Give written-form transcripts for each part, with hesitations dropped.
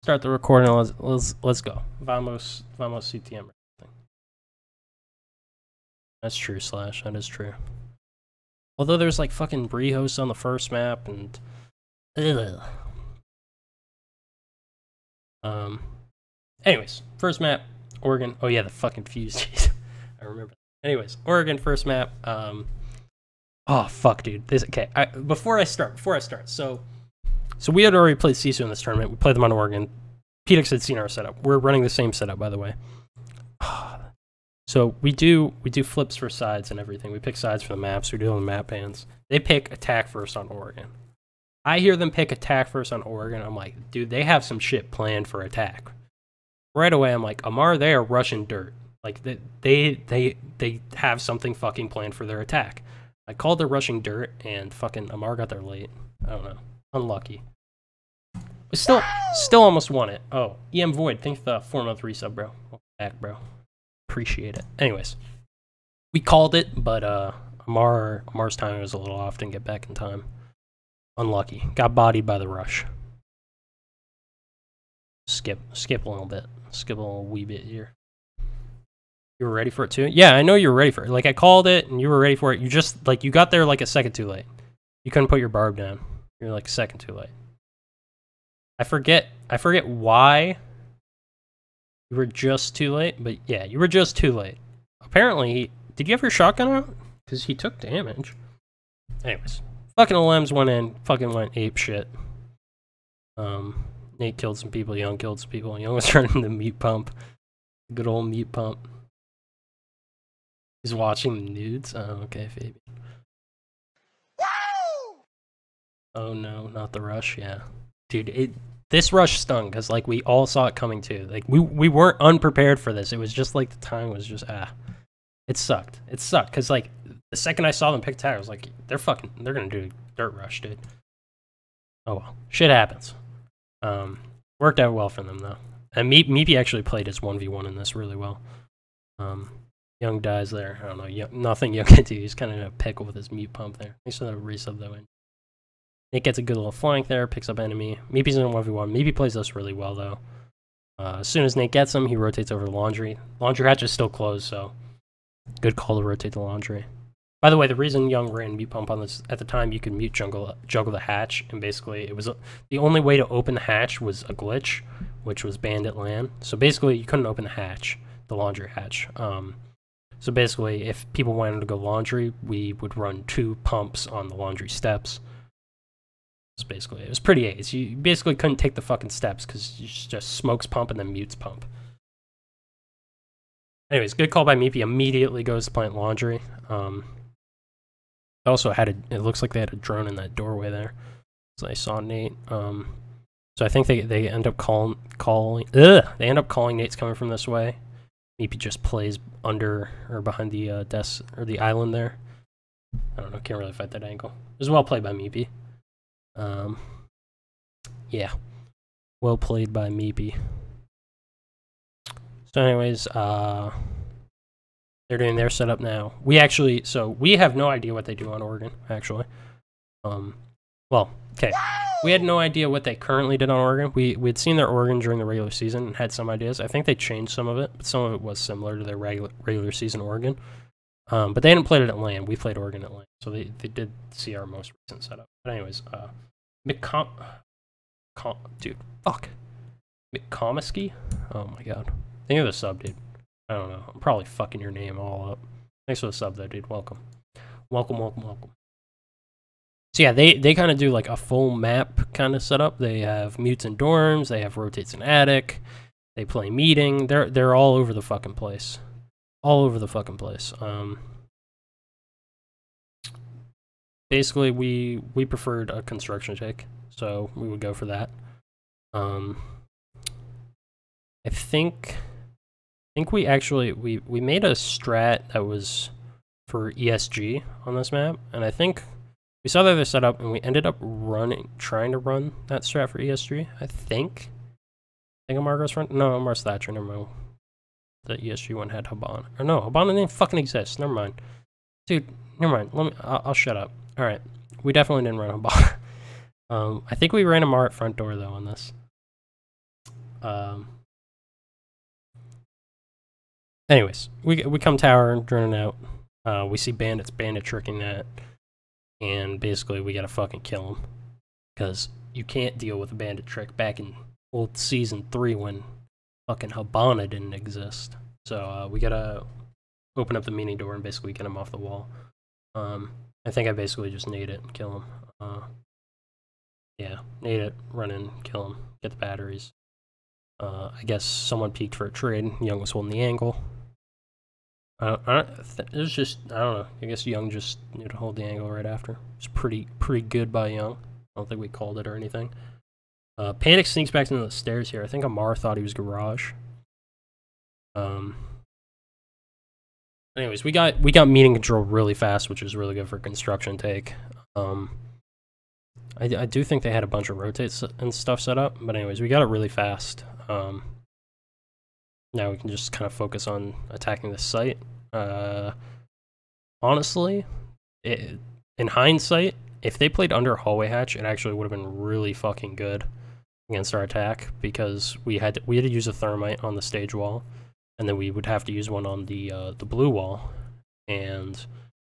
Start the recording. Let's go. Vamos cTm. That's true, Slash. That is true. Although there's like fucking Bree hosts on the first map and anyways, first map, Oregon. Oh yeah, the fucking fuse. I remember. Anyways, Oregon first map. Oh fuck, dude. This okay. Before I start. So we had already played Sisu in this tournament. We played them on Oregon. PDucks had seen our setup. We're running the same setup, by the way. So we do flips for sides and everything. We pick sides for the maps. We're doing map bans. They pick attack first on Oregon. I hear them pick attack first on Oregon. I'm like, dude, they have some shit planned for attack. Right away, I'm like, Amar, they are rushing dirt. Like they have something fucking planned for their attack. I called their rushing dirt, and fucking Amar got there late. I don't know. Unlucky. We still almost won it. Oh, EM Void, thanks for the 4-month resub, bro. Welcome back, bro. Appreciate it. Anyways, we called it, but Amar's timing was a little off. Didn't get back in time. Unlucky. Got bodied by the rush. Skip a little bit. Skip a little wee bit here. You were ready for it too? Yeah, I know you were ready for it. Like I called it, and you were ready for it. You just like you got there like a second too late. You couldn't put your barb down. You're like a second too late. I forget why you were just too late, but yeah, you were just too late. Apparently, did you have your shotgun out? Because he took damage. Anyways, fucking LMs went in, fucking went ape shit. Nate killed some people, Young killed some people. Young was turning the meat pump. Good old meat pump. He's watching the nudes. Oh, okay, Fabian. Oh no, not the rush, yeah. Dude, this rush stung, because, like, we all saw it coming, too. Like, we weren't unprepared for this. It was just, like, the time was just, It sucked. It sucked, because, like, the second I saw them pick tag, I was like, they're gonna do a dirt rush, dude. Oh, well. Shit happens. Worked out well for them, though. And Meepy actually played his 1v1 in this really well. Young dies there. I don't know, nothing Young can do. He's kind of in a pickle with his mute pump there. Thanks for the resub, though. Nick gets a good little flank there, picks up enemy. Meepy's in a 1v1. Meepy plays this really well, though. As soon as Nate gets him, he rotates over to Laundry. Laundry hatch is still closed, so good call to rotate the Laundry. By the way, the reason Young ran mute pump on this, at the time, you could mute juggle the hatch, and basically, it was the only way to open the hatch was a glitch, which was banned at LAN. So basically, you couldn't open the hatch, the Laundry hatch. So basically, if people wanted to go Laundry, we would run 2 pumps on the Laundry steps. Basically, it was pretty ace. You basically couldn't take the fucking steps because you just smokes pump and then mutes pump. Anyways, good call by Meepy. Immediately goes to plant Laundry. Also had it looks like they had a drone in that doorway there. So I saw Nate. So I think they end up calling Nate's coming from this way. Meepy just plays under or behind the desk or the island there. I don't know, can't really fight that angle. It was well played by Meepy. Yeah, well played by Meepy. So anyways, they're doing their setup now. We have no idea what they do on Oregon, actually. Well, okay, we had no idea what they currently did on Oregon. We'd seen their Oregon during the regular season and had some ideas. I think they changed some of it, but some of it was similar to their regular season Oregon. But they hadn't played it at LAN. We played Oregon at LAN, so they did see our most recent setup. But anyways, dude, fuck. McComiskey? Oh my god. Think of the sub, dude. I don't know. I'm probably fucking your name all up. Thanks for the sub, though, dude. Welcome. Welcome. So yeah, they kind of do like a full map kind of setup. They have mutes and dorms. They have rotates and attic. They play meeting. They're all over the fucking place. All over the fucking place. Basically, we preferred a construction take, so we would go for that. I think we actually we made a strat that was for ESG on this map, and I think we saw that they set up, and we ended up trying to run that strat for ESG. I think Amar goes front. No, Amar's Thatcher. Never mind. The ESG one had Habana. Or no, Habana didn't fucking exist. Never mind, dude. Never mind. I'll shut up. All right, we definitely didn't run Habana. I think we ran Amar at front door though on this. Anyways, we come tower, droning out. We see bandit tricking that, and basically we gotta fucking kill him, because you can't deal with a bandit trick back in old season 3 when fucking Habana didn't exist. So we gotta open up the mini door and basically get him off the wall. I think I basically just nade it and kill him. Yeah, nade it, run in, kill him, get the batteries. I guess someone peeked for a trade. Young was holding the angle. It was just, I don't know. I guess Young just knew to hold the angle right after. It's pretty good by Young. I don't think we called it or anything. Panic sneaks back into the stairs here. I think Amar thought he was garage. Anyways, we got meeting control really fast, which is really good for construction take. I do think they had a bunch of rotates and stuff set up, but anyways, we got it really fast. Now we can just kind of focus on attacking this site. Honestly, in hindsight, if they played under hallway hatch, it actually would have been really fucking good against our attack, because we had to use a thermite on the stage wall, and then we would have to use one on the blue wall, and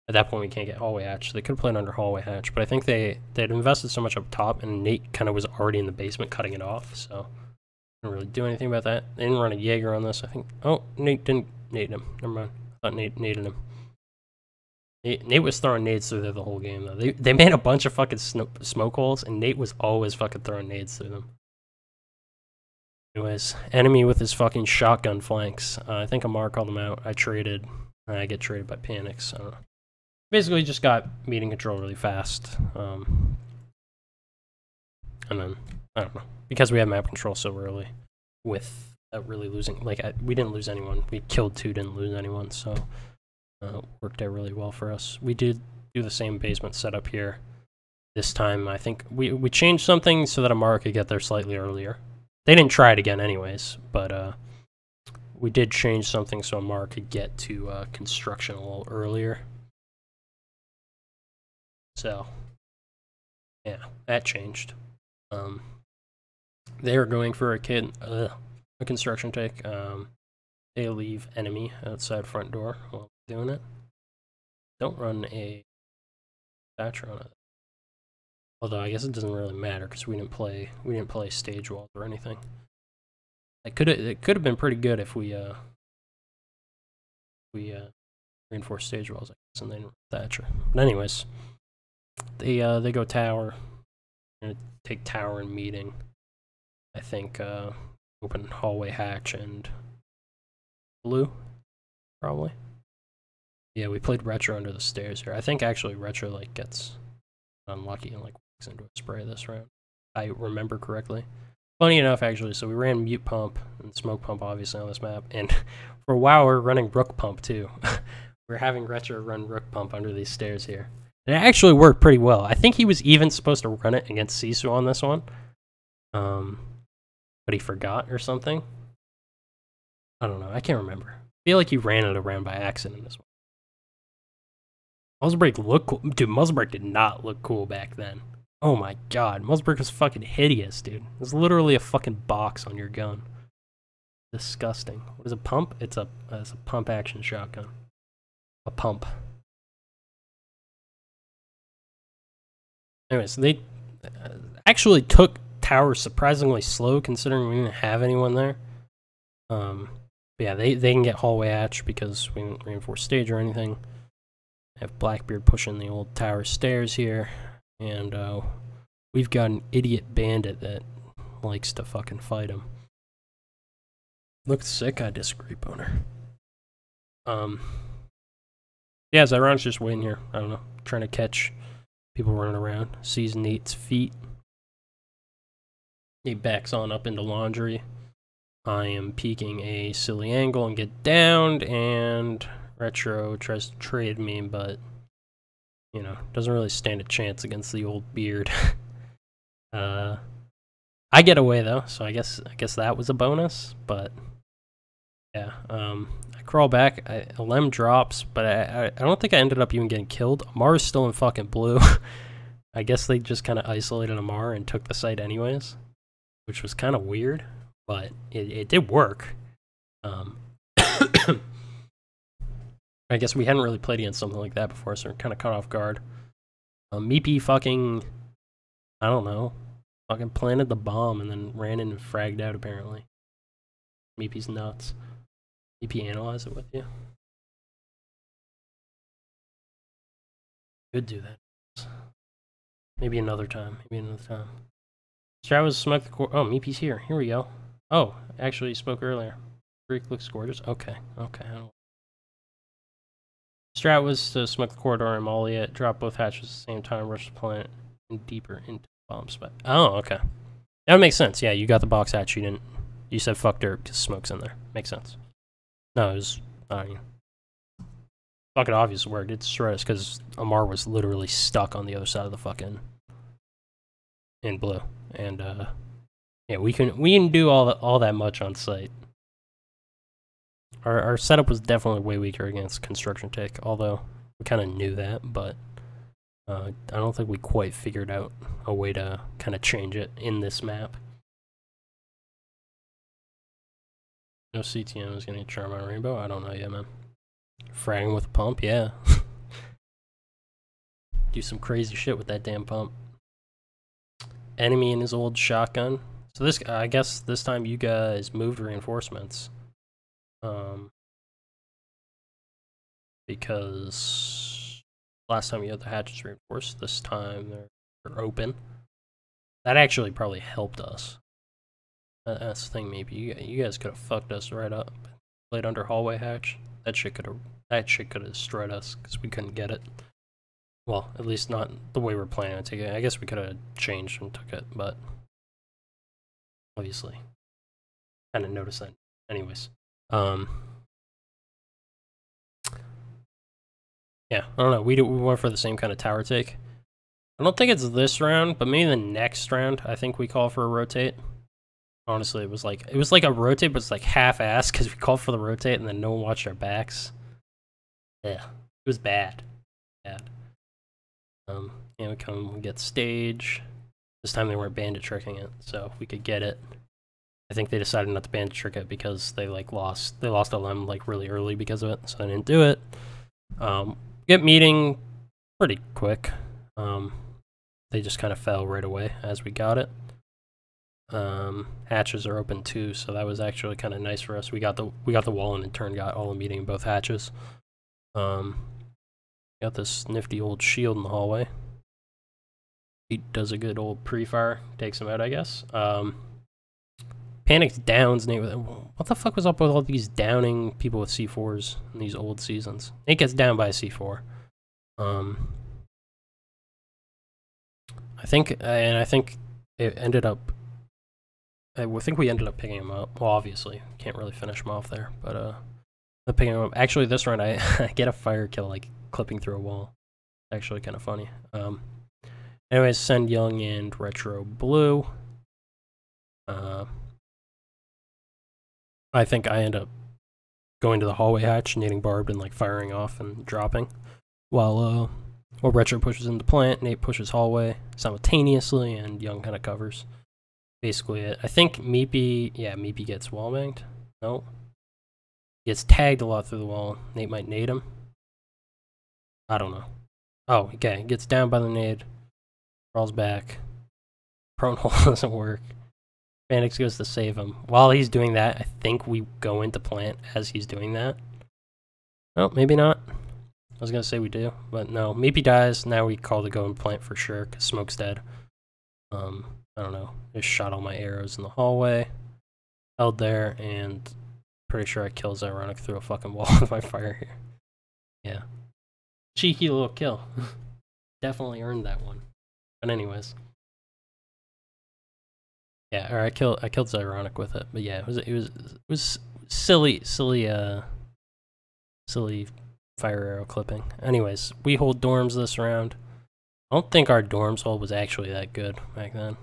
at that point we can't get hallway hatch. So they could have played under hallway hatch, but I think they'd invested so much up top, and Nate kind of was already in the basement cutting it off, so didn't really do anything about that. They didn't run a Jaeger on this, I think. Oh, Nate didn't nade him. Never mind. I thought Nate naded him. Nate was throwing nades through there the whole game, though. They made a bunch of fucking smoke holes, and Nate was always fucking throwing nades through them. Anyways, enemy with his fucking shotgun flanks. I think Amar called him out. I traded. I get traded by panics. I don't know. Basically, just got meeting control really fast. And then, I don't know. Because we had map control so early, without really losing, like, we didn't lose anyone. We killed 2, didn't lose anyone, so worked out really well for us. We did do the same basement setup here. This time, I think we changed something so that Amara could get there slightly earlier. They didn't try it again anyways, but we did change something so Amara could get to construction a little earlier. So, yeah, that changed. They are going for a construction take. They leave enemy outside front door while doing it. Don't run a thatcher on it. Although I guess it doesn't really matter because we didn't play stage walls or anything. It could have been pretty good if we reinforced stage walls, I guess, and then thatcher. But anyways, they go tower. Gonna take tower and meeting. I think open hallway hatch and blue, probably. Yeah, we played retro under the stairs here. I think actually retro like gets unlucky and like walks into a spray this round. I remember correctly. Funny enough, actually, so we ran mute pump and smoke pump obviously on this map, and for a while we're running rook pump too. We're having retro run rook pump under these stairs here. It actually worked pretty well. I think he was even supposed to run it against Sisu on this one. But he forgot or something. I don't know. I can't remember. I feel like he ran it around by accident in this one. Muzzlebreak looked cool. Dude, Muzzlebreak did not look cool back then. Oh my god. Muzzlebreak was fucking hideous, dude. It was literally a fucking box on your gun. Disgusting. What is a pump? It's a pump action shotgun. A pump. Anyways, they actually took tower surprisingly slow considering we didn't have anyone there. But yeah, they can get hallway hatch because we didn't reinforce stage or anything. Have Blackbeard pushing the old tower stairs here, and we've got an idiot bandit that likes to fucking fight him. Looks sick, I disagree, boner. Yeah, Zyron's just waiting here. I don't know, trying to catch people running around. Sees Nate's feet. He backs on up into laundry. I am peeking a silly angle and get downed, and retro tries to trade me, but you know, doesn't really stand a chance against the old beard. I get away though, so I guess that was a bonus. But yeah, I crawl back. LM drops, but I don't think I ended up even getting killed. Amar is still in fucking blue. I guess they just kind of isolated Amar and took the site anyways, which was kind of weird. but it did work. I guess we hadn't really played against something like that before, so we're kind of caught off guard. Meepy fucking, I don't know, fucking planted the bomb and then ran in and fragged out, apparently. Meepy's nuts. Meepy analyze it with you. Could do that. Maybe another time. Maybe another time. Strat smoked the core. Oh, Meepy's here. Here we go. Oh, actually, he spoke earlier. Freak looks gorgeous. Okay, okay. Strat was to smoke the corridor and molly it, drop both hatches at the same time, rush the planet, and deeper into the bomb spot. Oh, okay. That makes sense. Yeah, you got the box hatch. You didn't. You said fuck dirt because smoke's in there. Makes sense. No, it was. I mean, fucking obvious word. It destroyed us because Amar was literally stuck on the other side of the fucking in blue, and yeah, we didn't do all that much on site. Our setup was definitely way weaker against construction tech, although we kind of knew that, but I don't think we quite figured out a way to kind of change it in this map. No cTm is getting a charm on Rainbow? I don't know yet, man. Fragging with a pump? Yeah. Do some crazy shit with that damn pump. Enemy in his old shotgun. So this, I guess this time you guys moved reinforcements. Because last time you had the hatches reinforced, this time they're open. That actually probably helped us. That's the thing, maybe you guys could have fucked us right up. Played under hallway hatch. That shit could have destroyed us because we couldn't get it. Well, at least not the way we're planning on taking it. I guess we could have changed and took it, but obviously, kind of noticed that. Anyways, yeah, I don't know. We went for the same kind of tower take. I don't think it's this round, but maybe the next round. I think we call for a rotate. Honestly, it was like a rotate, but it's like half-assed because we called for the rotate and then no one watched our backs. Yeah, it was bad. Bad. Yeah, we get stage. This time they weren't bandit tricking it, so we could get it. I think they decided not to bandit trick it because they lost a LM like really early because of it, so they didn't do it. Get meeting pretty quick. They just kind of fell right away as we got it. Hatches are open too, so that was actually kind of nice for us. We got the wall and in turn got all the meeting in both hatches. Got this nifty old shield in the hallway. He does a good old pre-fire, takes him out, I guess. Panics downs Nate with, what the fuck was up with all these downing people with C4s in these old seasons? Nate gets down by a C4. I think it ended up. I think we ended up picking him up. Well, obviously, can't really finish him off there, but picking him up. Actually, this round I get a fire kill like clipping through a wall. Actually, kind of funny. Anyways, send Young and Retro Blue. I think I end up going to the hallway hatch, needing barbed and like firing off and dropping, while Retro pushes into plant. Nate pushes hallway simultaneously, and Young kind of covers. Basically it. I think Meepy gets wall banged. No. He gets tagged a lot through the wall. Nate might nade him. I don't know. Oh, okay. He gets down by the nade. Crawls back. Prone hole doesn't work. Phoenix goes to save him. While he's doing that, I think we go into plant as he's doing that. Oh, maybe not. I was going to say we do, but no. Meepy dies. Now we call to go in plant for sure because Smoke's dead. I don't know. Just shot all my arrows in the hallway. Held there, and pretty sure I killed Ironic through a fucking wall with my fire here. Yeah. Cheeky little kill. Definitely earned that one. But anyways. Yeah, or I killed Ironic with it. But yeah, it was silly fire arrow clipping. Anyways, we hold dorms this round. I don't think our dorms hold was actually that good back then.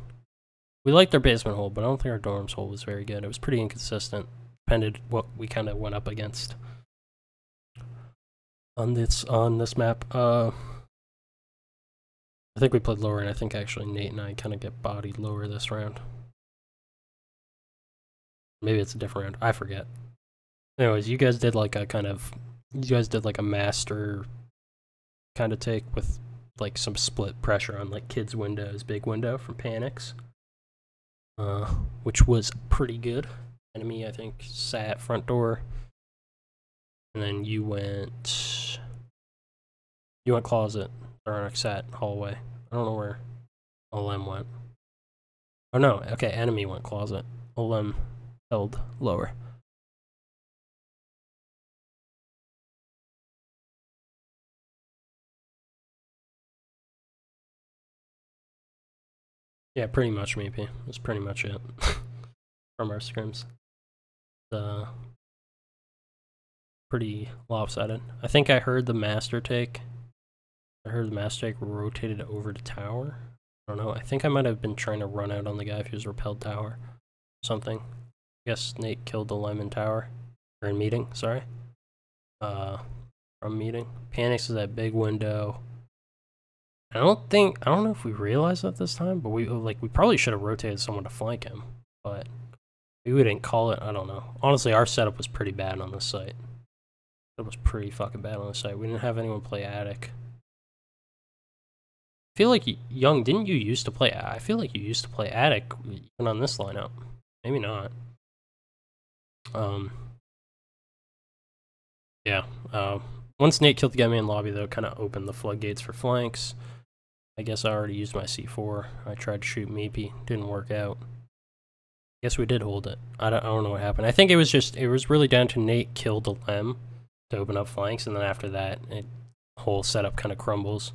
We liked our basement hold, but I don't think our dorms hold was very good. It was pretty inconsistent. Depended what we kind of went up against on this map. I think we played lower, and I think actually Nate and I kind of get bodied lower this round. Maybe it's a different round. I forget. Anyways, you guys did like a master kind of take with like some split pressure on like kids windows, big window from PDucks, which was pretty good. Enemy, I think, sat front door, and then you went closet. Zarnik sat hallway. I don't know where OLM went. Oh no, okay, enemy went closet. OLM held lower. Yeah, pretty much maybe. That's pretty much it from our scrims. Pretty lopsided. I think I heard the master take. Rotated over to tower. I don't know. I think I might have been trying to run out on the guy if he was repelled tower. Something. I guess Nate killed the lemon tower. Or in meeting, sorry. From meeting. PDucks is that big window. I don't know if we realized that this time, but we probably should have rotated someone to flank him, but we didn't call it. I don't know. Honestly, our setup was pretty bad on this site. It was pretty fucking bad on this site. We didn't have anyone play attic. I feel like Young, didn't you used to play? I feel like you used to play attic even on this lineup. Maybe not. Yeah. Once Nate killed the guy in lobby, though, kind of opened the floodgates for flanks. I guess I already used my C4. I tried to shoot Meepy, didn't work out. Guess we did hold it. I don't know what happened. I think it was really down to Nate killed the Lem to open up flanks, and then after that, the whole setup kind of crumbles.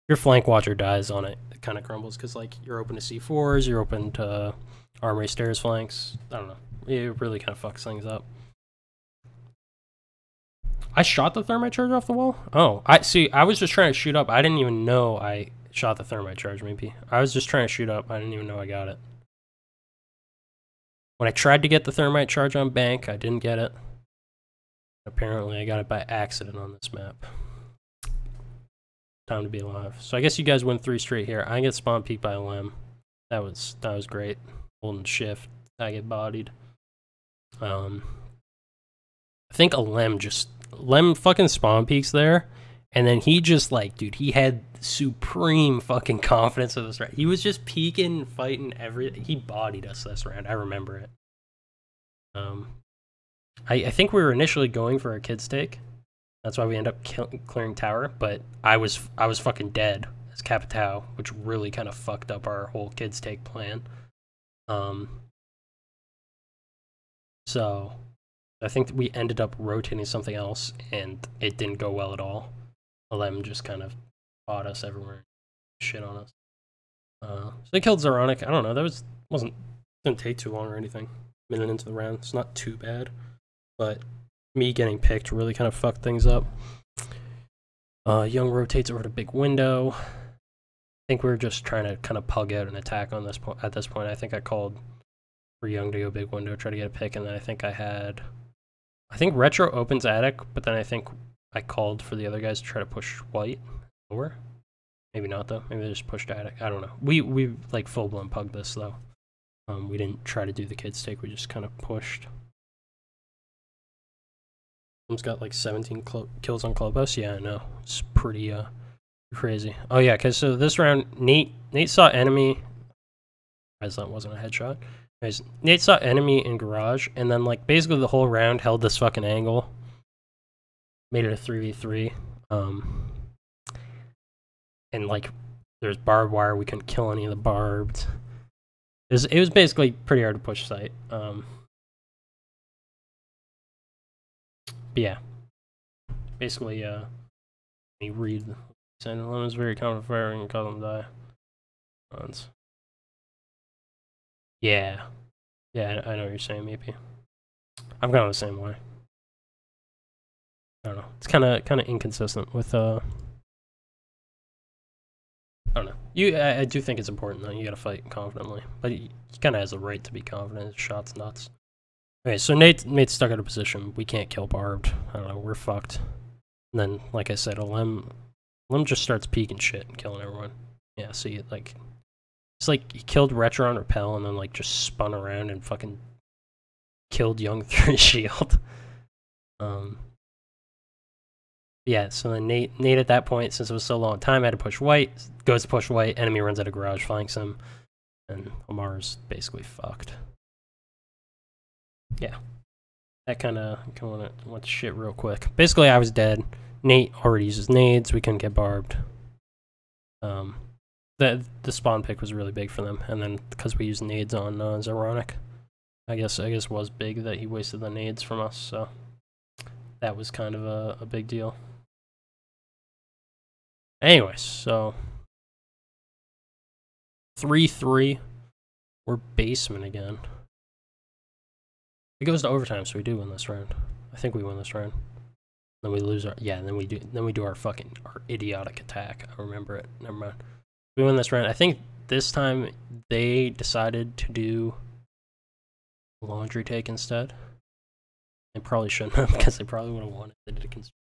Your flank watcher dies on it. It kind of crumbles because like you're open to C4s, you're open to armory stairs flanks. I don't know. It really kind of fucks things up. I shot the thermite charge off the wall? Oh, I was just trying to shoot up. I didn't even know I shot the thermite charge, maybe. I was just trying to shoot up. I didn't even know I got it. When I tried to get the thermite charge on bank, I didn't get it. Apparently, I got it by accident on this map. Time to be alive. So I guess you guys win 3 straight here. I get spawn peeked by a Lem. That was great. Holding shift. I get bodied. I think a Lem fucking spawn peeks there, and then he just like, dude, he had supreme fucking confidence of this round. He was just peeking, fighting everything. He bodied us this round. I remember it. I think we were initially going for a kid's take. That's why we end up clearing tower, but I was fucking dead as Capitao, which really kind of fucked up our whole kids take plan. So I think that we ended up rotating something else, and it didn't go well at all. Lem just kind of fought us everywhere, shit on us. So they killed Zaronic. I don't know. Didn't take too long or anything. Minute into the round, it's not too bad, but me getting picked really kind of fucked things up. Young rotates over to big window. I think we were just trying to kind of pug out an attack on this point. At this point, I think I called for Young to go big window, try to get a pick, and then I think Retro opens attic, but then I think I called for the other guys to try to push white lower. Maybe not though. Maybe they just pushed attic. I don't know. We like full blown pugged this though. We didn't try to do the kid's take. We just kind of pushed. He's got like 17 kills on Clubhouse. Yeah, I know. It's pretty crazy. Oh yeah, because so this round, Nate saw enemy. As that wasn't a headshot. Anyways, Nate saw enemy in garage, and then like basically the whole round held this fucking angle. Made it a 3v3. And like there's barbed wire. We couldn't kill any of the barbed. It was basically pretty hard to push site. But yeah, basically, me read. Sandalone is very confident firing and cause them die. Yeah, I know what you're saying. Maybe I'm kind of the same way. I don't know. It's kind of inconsistent with I don't know. I do think it's important though. You gotta fight confidently, but he kind of has the right to be confident. His shot's nuts. Okay, so Nate's stuck at a position. We can't kill barbed. I don't know. We're fucked. And then, like I said, Lem just starts peeking shit and killing everyone. Yeah, see, like it's like he killed Retro on Repel and then like just spun around and fucking killed Young through his shield. Yeah, so then Nate at that point, since it was so long time, had to push white. Goes to push white, enemy runs out of garage, flanks him, and Amar's basically fucked. Yeah, that kind of went to shit real quick. Basically, I was dead. Nate already uses nades. We couldn't get barbed. The spawn pick was really big for them, and then because we used nades on Zeronic, I guess was big that he wasted the nades from us. So that was kind of a big deal. Anyways, so 3-3. We're basement again. It goes to overtime, so we do win this round. I think we win this round. Then we lose our then we do our idiotic attack. I remember it. Never mind. We win this round. I think this time they decided to do laundry take instead. They probably shouldn't have, because they probably would have won if they did a construction.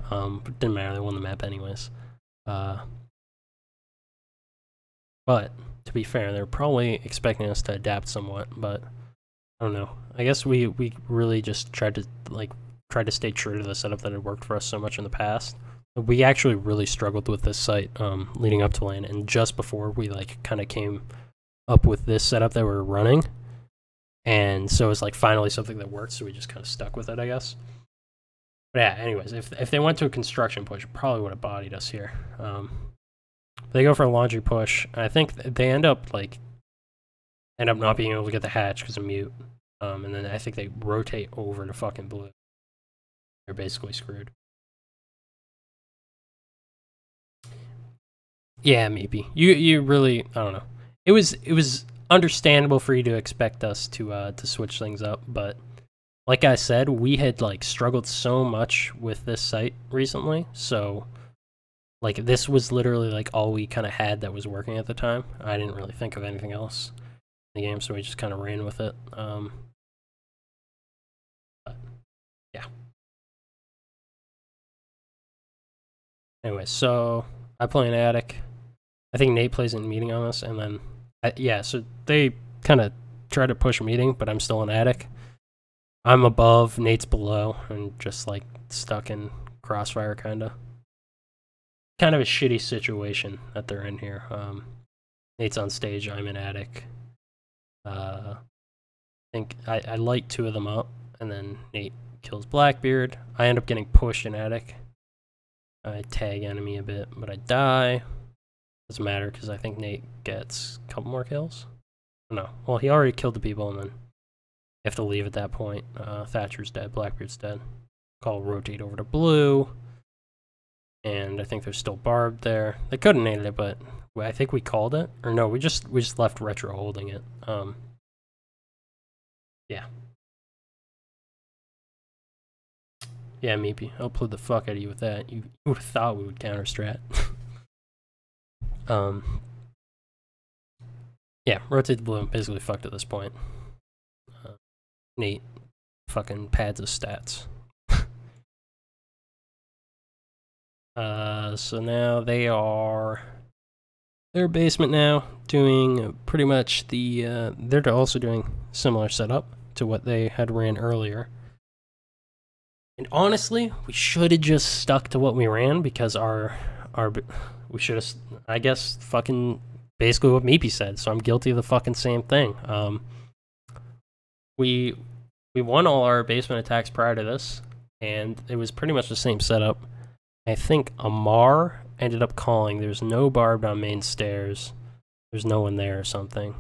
But didn't matter, they won the map anyways. But to be fair, they're probably expecting us to adapt somewhat, but I don't know. I guess we really just tried to stay true to the setup that had worked for us so much in the past. We actually really struggled with this site leading up to lane, and just before we kind of came up with this setup that we were running, and so it's finally something that worked, so we just kind of stuck with it, I guess. But yeah, anyways, if they went to a construction push, it probably would have bodied us here. They go for a laundry push, and I think they end up not being able to get the hatch because of mute. And then I think they rotate over to fucking blue. They're basically screwed. Yeah, maybe. You really, I don't know. It was understandable for you to expect us to switch things up, but like I said, we had struggled so much with this site recently, so this was literally all we kind of had that was working at the time. I didn't really think of anything else in the game, so we just kind of ran with it. But yeah. Anyway, so I play in attic. I think Nate plays in meeting on this, and then yeah, so they kind of try to push meeting, but I'm still in attic. I'm above, Nate's below, and just stuck in crossfire kind of a shitty situation that they're in here. Nate's on stage, I'm in attic. I think I light two of them up, and then Nate kills Blackbeard. I end up getting pushed in attic. I tag enemy a bit, but I die. Doesn't matter, because I think Nate gets a couple more kills. No, well, he already killed the people, and then you have to leave at that point. Thatcher's dead, Blackbeard's dead. Call rotate over to blue. And I think there's still barbed there. They could have naded it, but I think we called it. Or no, we just left retro holding it. Yeah. Yeah, Meepy. I'll play the fuck out of you with that. You would have thought we would counter strat. Yeah, rotate the blue. Basically fucked at this point. Nate fucking pads his stats. So now they're basement now, doing pretty much they're also doing similar setup to what they had ran earlier. And honestly, we should have just stuck to what we ran, because we should have, I guess, fucking basically what Meepy said, so I'm guilty of the fucking same thing. We won all our basement attacks prior to this, and it was pretty much the same setup. I think Amar ended up calling. There's no barbed on main stairs. There's no one there or something.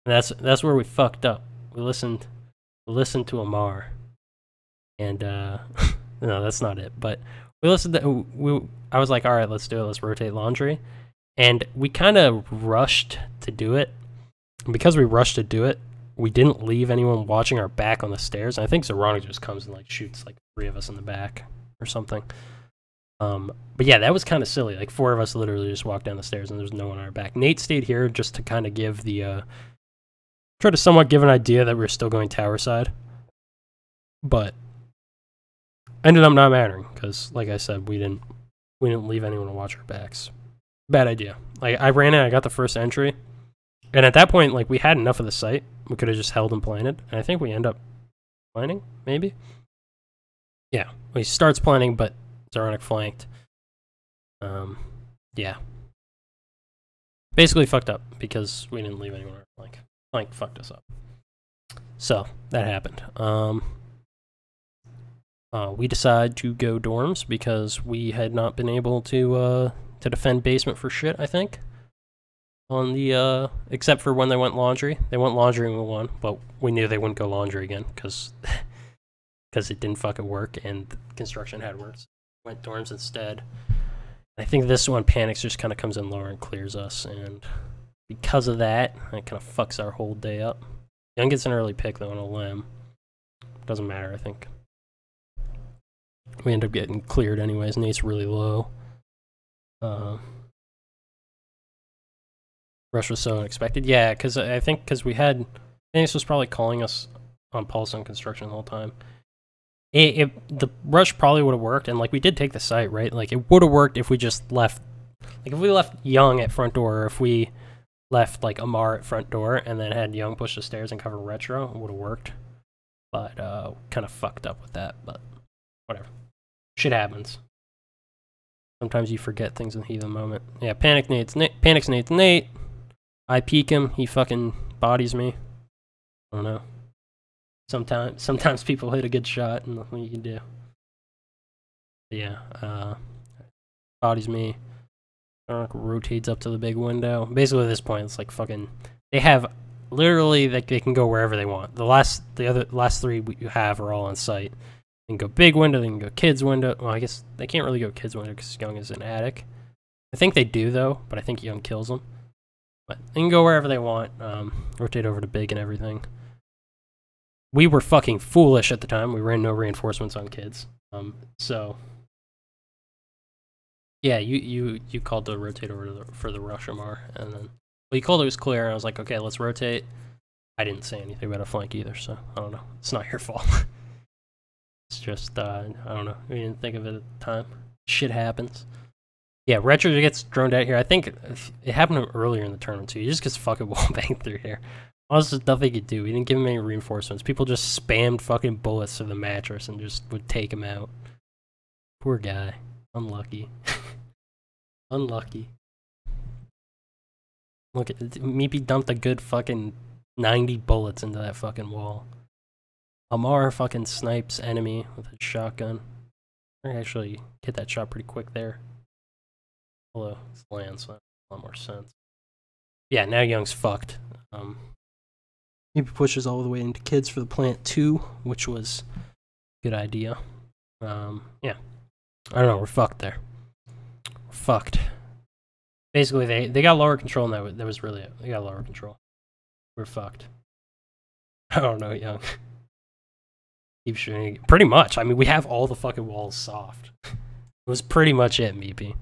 And that's where we fucked up. We listened to Amar, and no, that's not it. But we listened to. I was like, all right, let's do it. Let's rotate laundry, and we kind of rushed to do it. And because we rushed to do it, we didn't leave anyone watching our back on the stairs. And I think Zeronic just comes and shoots 3 of us in the back or something. But yeah, that was kind of silly. 4 of us literally just walked down the stairs and there's no one on our back. Nate stayed here just to kind of give try to somewhat give an idea that we were still going tower side. But ended up not mattering, because like I said, we didn't leave anyone to watch our backs. Bad idea. I ran in, I got the first entry, And at that point, like, we had enough of the site. We could have just held and planted. And I think we end up planning, maybe? Yeah, he starts planning, but Zaronic flanked. Yeah. Basically fucked up because we didn't leave anyone on our flank. Flank fucked us up. So, that happened. We decided to go dorms because we had not been able to defend basement for shit, I think. On the, except for when they went laundry. They went laundry and we won, but we knew they wouldn't go laundry again because it didn't fucking work and construction had worked. Went dorms instead. I think this one, Panics just kind of comes in lower and clears us, and because of that, it kind of fucks our whole day up. Young gets an early pick, though, on a limb. Doesn't matter, I think. We end up getting cleared anyways. Nate's really low. Rush was so unexpected. Yeah, because I think because we had... Phoenix was probably calling us on pulse on construction the whole time. The rush probably would have worked, and like we did take the site, right? Like it would have worked if we just left, like if we left Young at front door, or if we left like Amar at front door, and then had Young push the stairs and cover retro, it would have worked. But kind of fucked up with that. But whatever, shit happens. Sometimes you forget things in the heat of the moment. Yeah, panics Nate's Nate. I peek him, he fucking bodies me. I don't know. Sometimes people hit a good shot and nothing you can do. But yeah, bodies me. Rotates up to the big window. Basically at this point it's like fucking, they have literally, like, they can go wherever they want. The last three you have are all on site. They can go big window, they can go kids window. Well, I guess they can't really go kids window because Young is an attic. I think they do though, but I think Young kills them. But they can go wherever they want. Rotate over to big and everything. We were fucking foolish at the time. We ran no reinforcements on kids. So yeah, you called to rotate over for the rush Amar, and then you called it was clear, and I was like, okay, let's rotate. I didn't say anything about a flank either, so I don't know. It's not your fault. It's just I don't know. We didn't think of it at the time. Shit happens. Yeah, retro gets droned out here. I think it happened earlier in the tournament too. He just gets fucking wall banged through here. Honestly, there's nothing he could do. We didn't give him any reinforcements. People just spammed fucking bullets to the mattress and just would take him out. Poor guy. Unlucky. Unlucky. Look, Meepy dumped a good fucking 90 bullets into that fucking wall. Amar fucking snipes enemy with a shotgun. I actually hit that shot pretty quick there. Although it's land, so that makes a lot more sense. Yeah, now Young's fucked. Maybe pushes all the way into kids for the plant 2, which was a good idea. Yeah. I don't know, we're fucked there. We're fucked. Basically, they got lower control, and that was really it. They got lower control. We're fucked. I don't know, Young. Keep shooting. Pretty much. I mean, we have all the fucking walls soft. It was pretty much it, Meepy.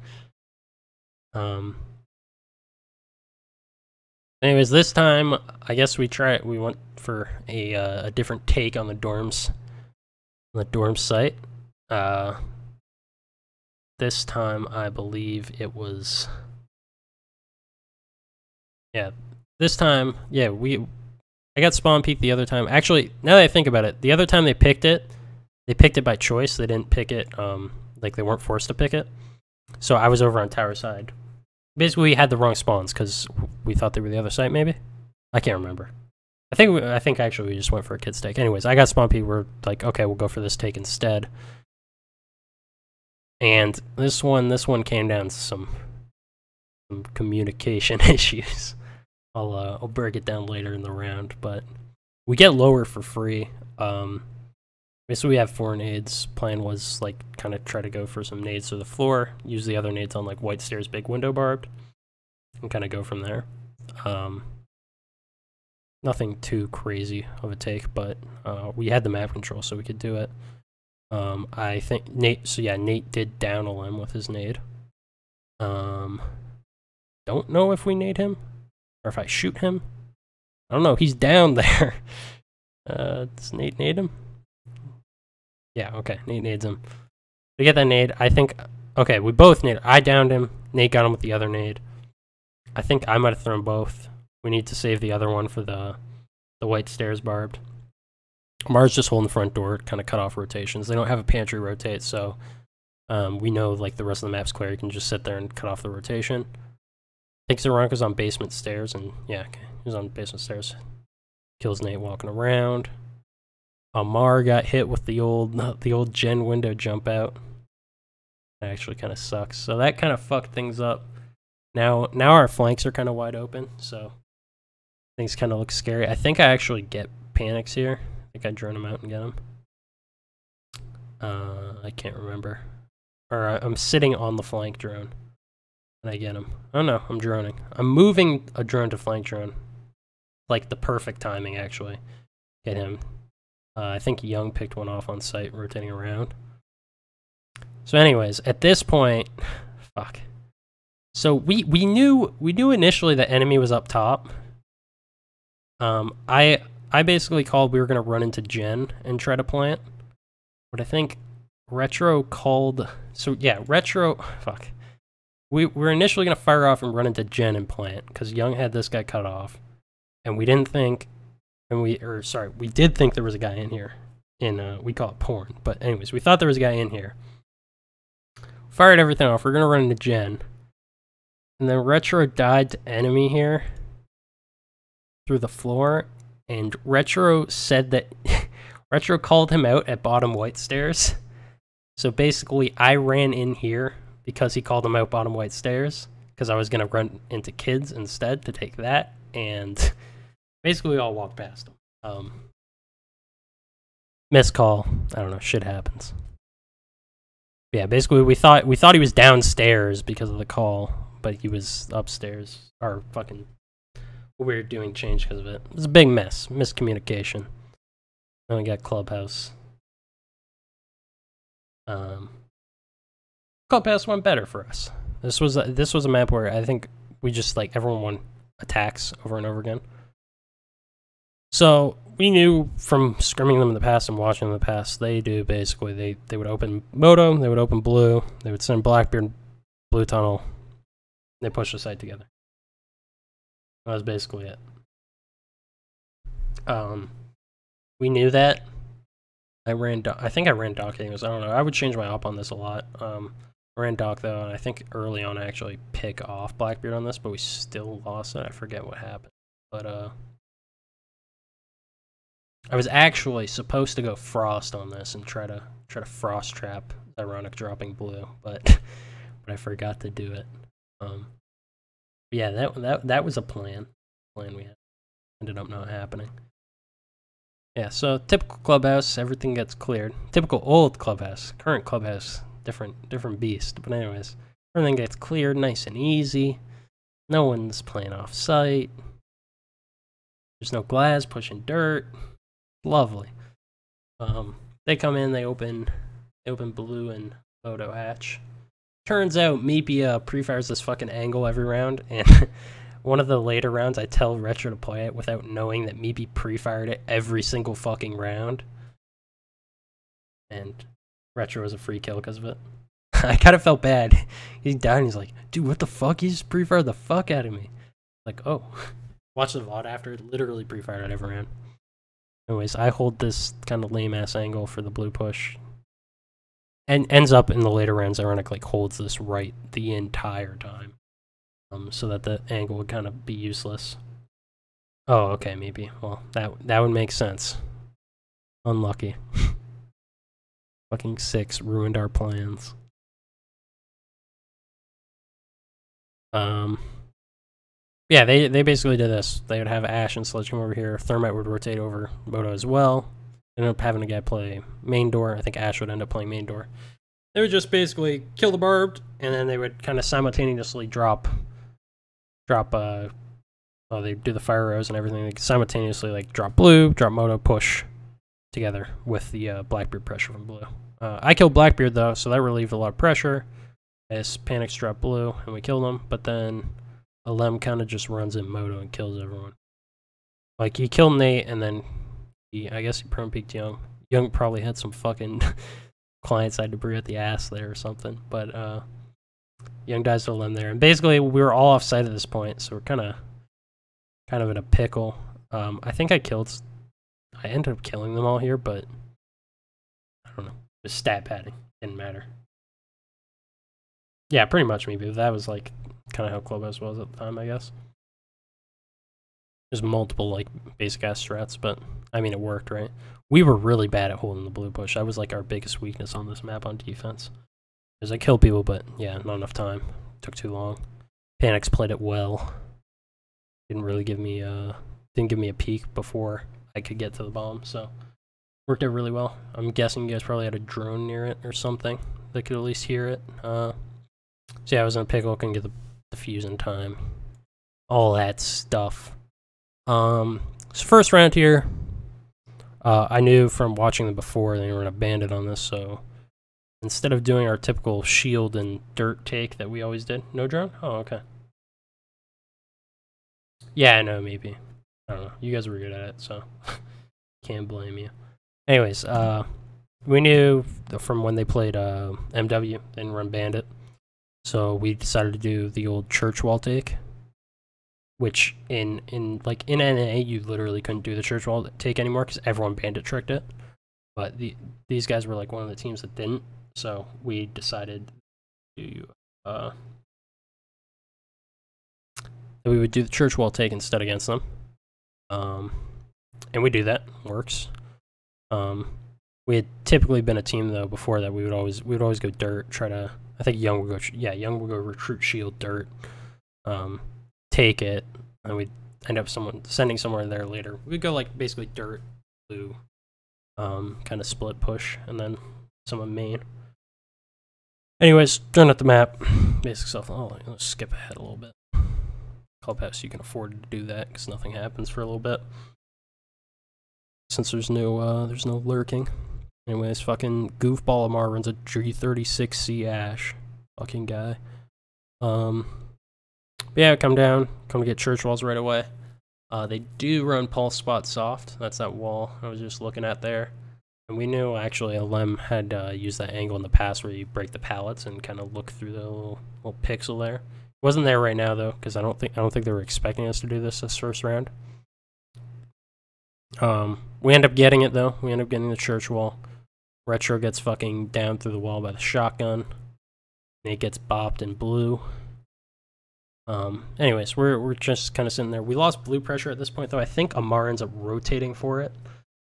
Anyways, this time, I guess we went for a different take on the dorms, on the dorm site. This time, I believe it was, yeah, this time, yeah, I got spawn peeked the other time. Actually, now that I think about it, the other time they picked it by choice. They didn't pick it, like they weren't forced to pick it. So I was over on tower side. Basically, we had the wrong spawns because we thought they were the other side, maybe? I can't remember. I think actually we just went for a kid's take. Anyways, I got spawn peeked. We're like, okay, we'll go for this take instead. And this one came down to some communication issues. I'll break it down later in the round, but we get lower for free. Basically, we have 4 nades. Plan was like kind of try to go for some nades to the floor, use the other nades on like white stairs, big window barbed, and kind of go from there. Nothing too crazy of a take, but we had the map control, so we could do it. I think Nate. So yeah, Nate did down a limb with his nade. Don't know if we nade him or if I shoot him. I don't know. He's down there. Does Nate nade him? Yeah, okay, Nate nades him. We get that nade, I think, okay, we both nade. I downed him, Nate got him with the other nade. I think I might have thrown both. We need to save the other one for the white stairs barbed. Mars just holding the front door, kind of cut off rotations. They don't have a pantry rotate, so we know like the rest of the map's clear. You can just sit there and cut off the rotation. I think Zeronka's on basement stairs, and yeah, okay, he's on basement stairs. Kills Nate walking around. Amar got hit with the old gen window jump out. That actually kind of sucks. So that kind of fucked things up. Now our flanks are kind of wide open, so things kind of look scary. I think I actually get panics here. I think I drone him out and get him. I can't remember. Or I'm sitting on the flank drone, and I get him. Oh no, I'm droning. I'm moving a drone to flank drone. Like the perfect timing, actually. Get him. I think Young picked one off on site, rotating around. So anyways, at this point, fuck. So we knew initially the enemy was up top. I basically called we were gonna run into Gen and try to plant, but I think Retro called. So yeah, Retro. Fuck. We were initially gonna fire off and run into Gen and plant because Young had this guy cut off, and we didn't think, we did think there was a guy in here. We call it porn, but anyways, we thought there was a guy in here. Fired everything off. We're gonna run into Gen. And then Retro died to enemy here through the floor, and Retro said that Retro called him out at bottom white stairs. So basically, I ran in here because he called him out bottom white stairs, because I was gonna run into kids instead to take that, and basically we all walked past him. Missed call. I don't know. Shit happens. Yeah, basically we thought he was downstairs because of the call, but he was upstairs. Our fucking weird doing changed because of it. It was a big mess, miscommunication. Then we got Clubhouse. Clubhouse went better for us. This was a map where I think we just like everyone won attacks over and over again. So we knew from scrimming them in the past and watching them in the past, they do basically they would open Moto, they would open Blue, they would send Blackbeard Blue Tunnel, they push the site together. That was basically it. We knew that. I think I ran Doc anyways. I don't know. I would change my op on this a lot. I ran Doc though, and I think early on I actually pick off Blackbeard on this, but we still lost it. I forget what happened, but I was actually supposed to go Frost on this and try to Frost trap Ironic dropping Blue, but I forgot to do it. Yeah, that was a plan we had. Ended up not happening. Yeah, so typical Clubhouse, everything gets cleared. Typical old Clubhouse, current Clubhouse, different beast. But anyways, everything gets cleared nice and easy. No one's playing off site. There's no glass pushing dirt. Lovely. They come in, they open Blue and Photo hatch. Turns out Meepy pre-fires this fucking angle every round, and one of the later rounds I tell Retro to play it without knowing that Meepy pre-fired it every single fucking round. And Retro was a free kill because of it. I kind of felt bad. He died and he's like, dude, what the fuck? He just pre-fired the fuck out of me. Like, oh. Watch the VOD after, literally pre-fired it every round. Anyways, I hold this kind of lame-ass angle for the Blue push. And ends up in the later rounds, Ironic like holds this right the entire time. So that the angle would kind of be useless. Oh, okay, maybe. Well, that would make sense. Unlucky. Fucking 6 ruined our plans. Yeah, they basically did this. They would have Ash and Sledge come over here. Thermite would rotate over Moto as well. Ended up having a guy play main door. I think Ash would end up playing main door. They would just basically kill the barbed, and then they would kind of simultaneously drop. They do the fire arrows and everything. They simultaneously like drop Blue, drop Moto, push together with the Blackbeard pressure from Blue. I killed Blackbeard though, so that relieved a lot of pressure. As Panics drop Blue, and we killed him. But then Alem kind of just runs in Moto and kills everyone. Like he killed Nate, and then I guess he prone peeked Young. Young probably had some fucking client-side debris at the ass there or something. But Young dies to Alem there, and basically we were all off site at this point, so we're kind of kind of in a pickle. I think I ended up killing them all here, but I don't know. Just stat padding. Didn't matter. Yeah, pretty much maybe. That was like kind of how Clubhouse was at the time, I guess. There's multiple like basic ass strats, but I mean it worked, right? We were really bad at holding the blue bush. That was like our biggest weakness on this map on defense. Because I killed people, but yeah, not enough time. Took too long. PDucks played it well. Didn't really give me a peek before I could get to the bomb, so worked out really well. I'm guessing you guys probably had a drone near it or something that could at least hear it. So yeah, I was in a pickle, couldn't get the fuse in time. All that stuff. So first round here, I knew from watching them before they were gonna bandit on this, so instead of doing our typical shield and dirt take that we always did, no drone? Oh, okay. Yeah, I know, maybe. I don't know. You guys were good at it, so can't blame you. Anyways, we knew from when they played MW, they didn't run bandit, so we decided to do the old church wall take. Which in NA you literally couldn't do the church wall take anymore because everyone bandit tricked it. But these guys were like one of the teams that didn't, so we decided to that we would do the church wall take instead against them. And we do that, works. We had typically been a team though before that we would always go dirt, try to I think Young would go recruit shield dirt. Take it, and we'd end up sending somewhere there later. We'd go like basically dirt, blue, kind of split push, and then someone main. Anyways, turn up the map. Basic stuff. Oh, let's skip ahead a little bit. Clubhouse, you can afford to do that because nothing happens for a little bit. Since there's no lurking. Anyways, fucking goofball Amar runs a G36C Ash. Fucking guy. Yeah, come down, come to get church walls right away. They do run pulse spot soft. That's that wall I was just looking at there. And we knew actually LM had used that angle in the past where you break the pallets and kind of look through the little pixel there. Wasn't there right now though, because I don't think they were expecting us to do this first round. We end up getting it though. We end up getting the church wall. Retro gets fucking down through the wall by the shotgun. Nate gets bopped in blue. Anyways, we're just kind of sitting there. We lost blue pressure at this point, though. I think Amar ends up rotating for it.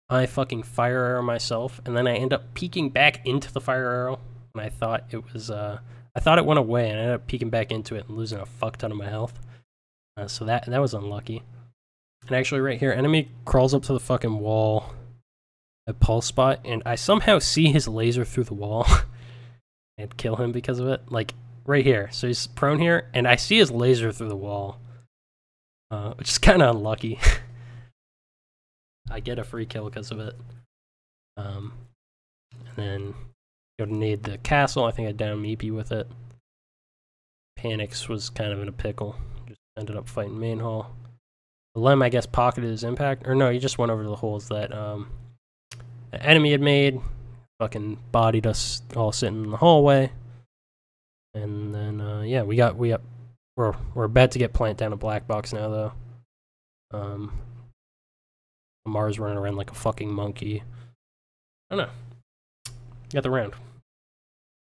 I fucking fire arrow myself, and then I end up peeking back into the fire arrow. And I thought it was, I thought it went away, and I ended up peeking back into it and losing a fuck ton of my health. So that was unlucky. And actually, right here, enemy crawls up to the fucking wall at pulse spot, and I somehow see his laser through the wall and kill him because of it. Like, right here. So he's prone here, and I see his laser through the wall, which is kind of unlucky. I get a free kill because of it. And then go to nade the castle. I think I downed Meepy with it. PDucks was kind of in a pickle. Just ended up fighting main hall. Lem, I guess, pocketed his impact. Or no, he just went over the holes that the enemy had made. Fucking bodied us all sitting in the hallway. And then, yeah, we're about to get plant down a black box now, though. Amar's running around like a fucking monkey. I don't know. Got the round.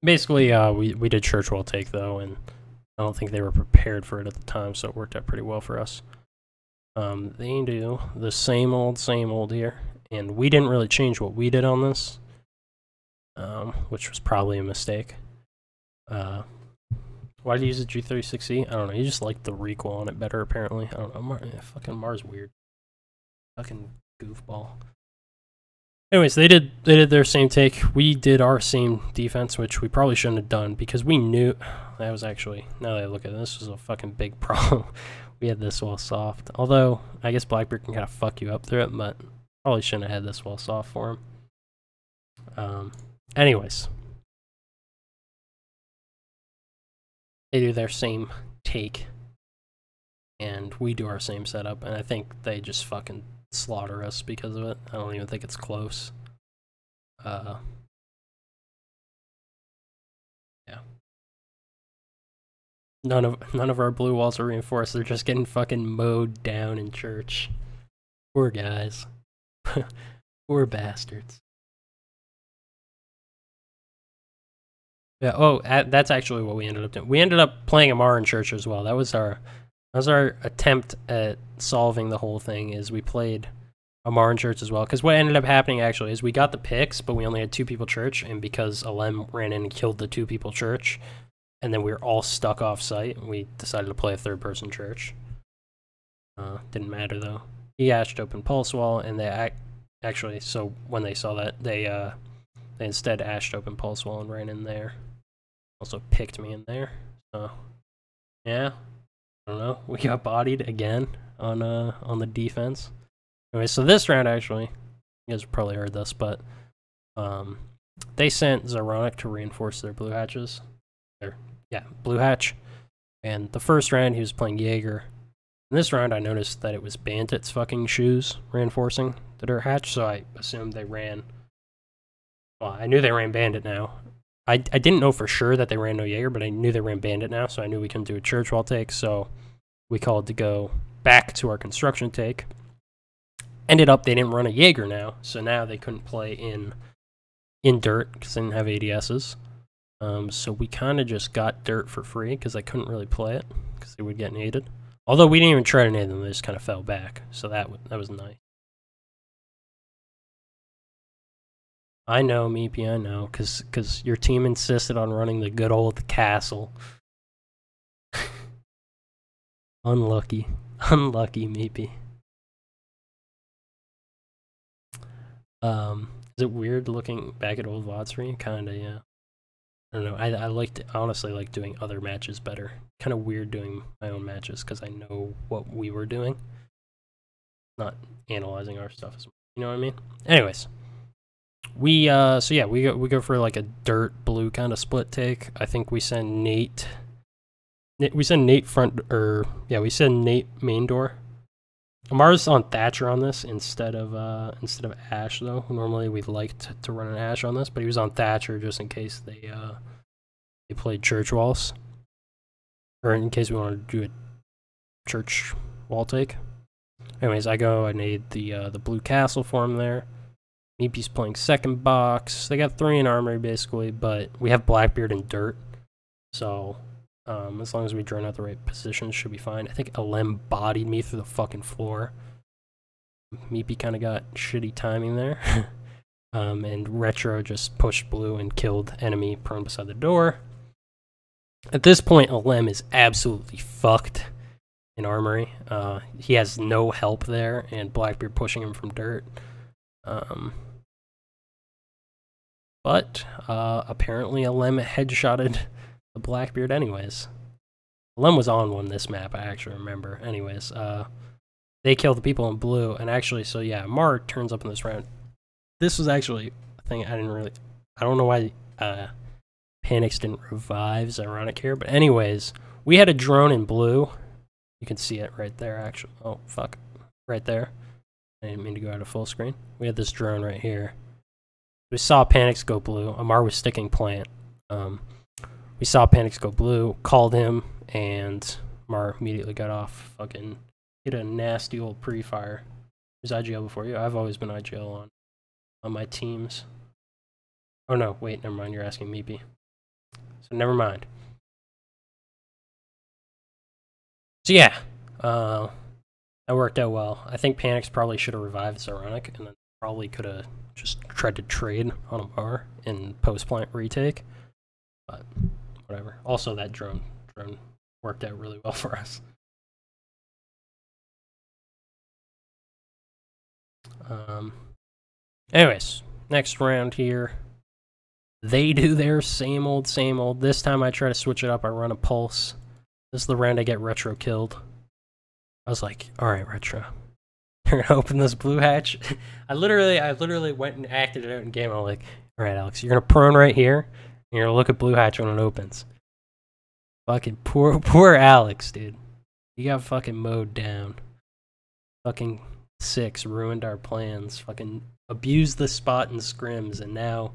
Basically, we did church wall take, though, and I don't think they were prepared for it at the time, so it worked out pretty well for us. They do the same old here, and we didn't really change what we did on this, which was probably a mistake. Why did you use a G36C? I don't know. You just like the recoil on it better, apparently. I don't know. Fucking Mar's weird. Fucking goofball. Anyways, they did their same take. We did our same defense, which we probably shouldn't have done because we knew that was actually, now that I look at it, this was a fucking big problem. We had this wall soft. Although, I guess Blackbeard can kind of fuck you up through it, but probably shouldn't have had this wall soft for him. Anyways. They do their same take, and we do our same setup, and I think they just fucking slaughter us because of it. I don't even think it's close. Yeah. None of our blue walls are reinforced. They're just getting fucking mowed down in church. Poor guys. Poor bastards. Yeah. Oh, that's actually what we ended up doing. We ended up playing Amar in church as well. That was our attempt at solving the whole thing. Is we played Amar in church as well. Because what ended up happening actually is we got the picks, but we only had 2 people church, and because Alem ran in and killed the 2 people church, and then we were all stuck off site, we decided to play a 3rd-person church. Didn't matter though. He ashed open pulse wall, and they actually, so when they saw that, they instead ashed open pulse wall and ran in there. Also picked me in there. So yeah, I don't know. We got bodied again on the defense. Anyway, so this round actually, you guys have probably heard this, but they sent Zeronic to reinforce their blue hatches. Blue hatch. And the first round he was playing Jaeger. In this round I noticed that it was Bandit's fucking shoes reinforcing the dirt hatch, so I assumed they ran. Well, I knew they ran Bandit now. I didn't know for sure that they ran no Jaeger, but I knew they ran Bandit now, so I knew we couldn't do a church wall take, so we called to go back to our construction take. Ended up they didn't run a Jaeger now, so now they couldn't play in dirt because they didn't have ADSs. So we kind of just got dirt for free because I couldn't really play it because they would get naded. Although we didn't even try to nade them, they just kind of fell back, so that was nice. I know, Meepy, I know, because your team insisted on running the good old castle. Unlucky. Unlucky, Meepy. Is it weird looking back at old VODs for you? Kinda, yeah. I don't know, I honestly like doing other matches better. Kind of weird doing my own matches, because I know what we were doing. Not analyzing our stuff as much, you know what I mean? Anyways. We go for like a dirt blue kind of split take. I think we send Nate. We send Nate we send Nate main door. Amar's on Thatcher on this instead of Ash though. Normally we'd like to run an Ash on this, but he was on Thatcher just in case they played church walls, or in case we wanted to do a church wall take. Anyways, I nade the blue castle for him there. Meepy's playing second box. They got 3 in armory basically, but we have Blackbeard and dirt. So as long as we drone out the right positions, should be fine. I think Alem bodied me through the fucking floor. Meepy kind of got shitty timing there. And Retro just pushed blue and killed enemy prone beside the door. At this point, Alem is absolutely fucked in armory. He has no help there, and Blackbeard pushing him from dirt. But apparently Alem headshotted the Blackbeard anyways. Alem was on one this map, I actually remember. Anyways, they kill the people in blue, and actually, so yeah, Mar turns up in this round. This was actually a thing I don't know why Panics didn't revive Zyronic here, but anyways, we had a drone in blue. You can see it right there, actually. Oh, fuck. Right there. I didn't mean to go out of full screen. We had this drone right here. We saw Panics go blue. Amar was sticking plant. We saw Panics go blue, called him, and Amar immediately got off. Fucking hit a nasty old pre-fire. Was IGL before you? I've always been IGL on my teams. Oh no, wait, never mind. You're asking Meepy. So never mind. So yeah, that worked out well. I think Panics probably should have revived Zyronic, and then probably could have just tried to trade on a bar in post-plant retake. But whatever. Also, that drone worked out really well for us. Anyways, next round here. They do their same old, same old. This time I try to switch it up. I run a pulse. This is the round I get Retro killed. I was like, alright, Retro. You're gonna open this blue hatch. I literally went and acted it out in game. I'm like, alright, Alex, you're gonna prone right here, and you're gonna look at blue hatch when it opens. Fucking poor Alex, dude. He got fucking mowed down. Fucking 6 ruined our plans. Fucking abused the spot in scrims, and now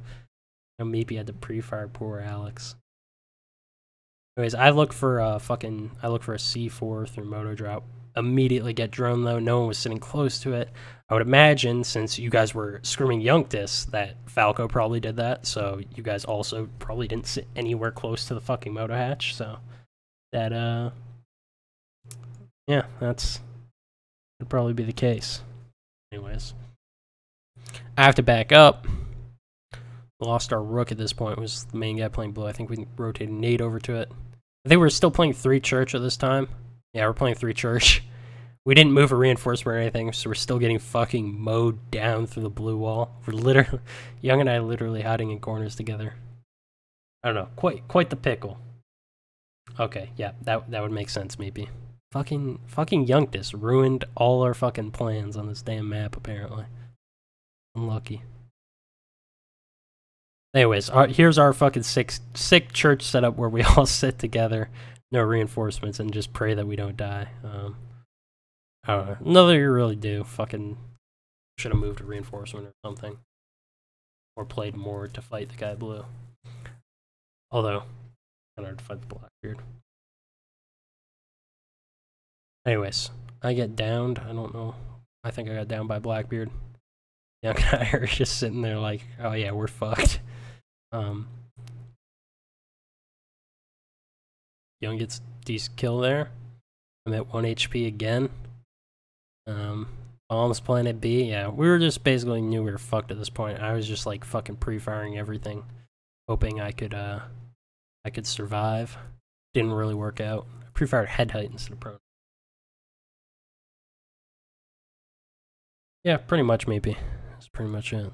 Meepy had to pre-fire poor Alex. Anyways, I look for a C4 through moto drop. Immediately get drone though. No one was sitting close to it. I would imagine, since you guys were screaming Yunctus, that Falco probably did that. So you guys also probably didn't sit anywhere close to the fucking moto hatch. So that yeah, would probably be the case. Anyways, I have to back up. We lost our rook at this point. It was the main guy playing blue. I think we rotated Nate over to it. I think we're still playing 3 church at this time. Yeah, we're playing 3 church. We didn't move a reinforcement or anything, so we're still getting fucking mowed down through the blue wall. We're literally, Young and I literally hiding in corners together. I don't know, quite the pickle. Okay, yeah, that would make sense maybe. Fucking Yunctus ruined all our fucking plans on this damn map apparently. Unlucky. Anyways, here's our fucking sick church setup where we all sit together, no reinforcements, and just pray that we don't die. I don't know. Nothing you really do. Fucking should have moved a reinforcement or something. Or played more to fight the guy blue. Although, kind of hard to fight the Blackbeard. Anyways, I get downed. I don't know. I think I got downed by Blackbeard. Young and I are just sitting there like, oh yeah, we're fucked. Young gets decent kill there. I'm at 1 HP again. Bombs planet B. Yeah, we were just basically knew we were fucked at this point. I was just like fucking pre-firing everything, hoping I could survive. Didn't really work out. I pre-fired head height instead of prone. Yeah, pretty much maybe. That's pretty much it.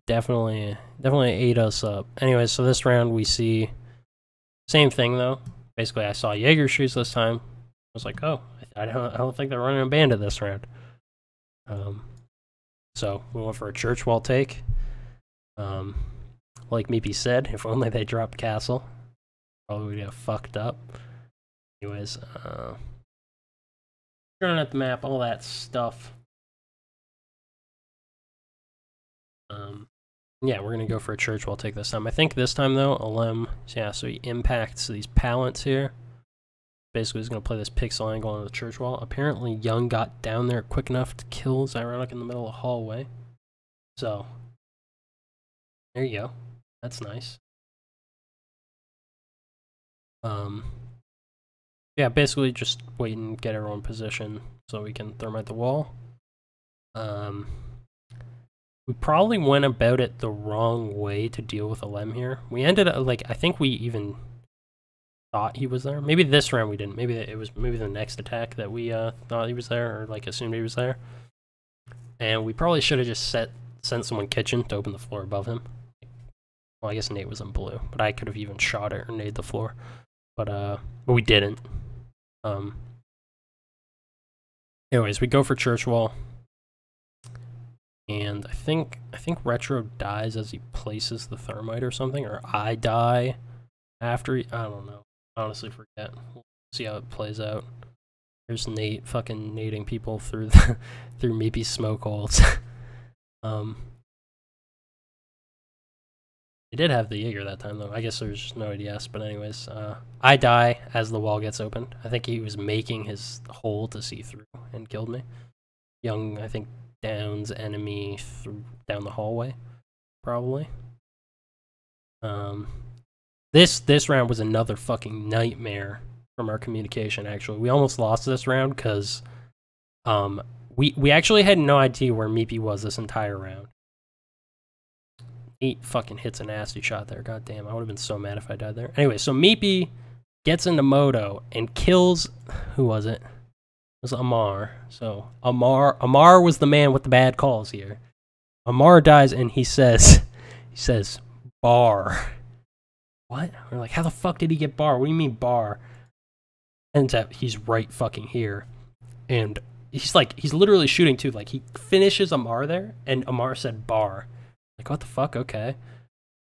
Definitely ate us up. Anyway, so this round we see same thing though. Basically, I saw Jaeger shoes this time. I was like, oh, I don't think they're running a bandit this round. So we went for a church wall take. Like Meepy said, if only they dropped castle, probably would get fucked up. Anyways, turning at the map, all that stuff. Yeah, we're gonna go for a church wall take this time. I think this time though, Alem, yeah, so he impacts these pallets here. Basically, he's gonna play this pixel angle on the church wall. Apparently, Young got down there quick enough to kill Zyronic in the middle of the hallway. So, there you go. That's nice. Yeah, basically just wait and get everyone in position so we can thermite the wall. We probably went about it the wrong way to deal with Alem here. We ended up, like, I think we even thought he was there. Maybe this round we didn't. Maybe it was the next attack that we thought he was there, or like assumed he was there. And we probably should have just sent someone kitchen to open the floor above him. Well, I guess Nate was in blue, but I could have even shot it or nade the floor. But we didn't. Anyways, we go for church wall. And I think Retro dies as he places the thermite or something, or I die after he, I don't know. Honestly forget. We'll see how it plays out. There's Nate fucking nading people through through Meepy's smoke holes. He did have the Jaeger that time though. I guess there's just no ADS, but anyways, I die as the wall gets opened. I think he was making his hole to see through and killed me. Young, I think, downs enemy down the hallway, probably. This round was another fucking nightmare from our communication. Actually, we almost lost this round because we actually had no idea where Meepy was this entire round. He fucking hits a nasty shot there. God damn, I would have been so mad if I died there. Anyway, so Meepy gets into Moto and kills, who was it? It was Amar. So Amar was the man with the bad calls here. Amar dies and he says bar. What? We're like, how the fuck did he get bar? What do you mean bar? Ends up he's right fucking here. And he's literally shooting too. Like, he finishes Amar there and Amar said bar. Like, what the fuck? Okay.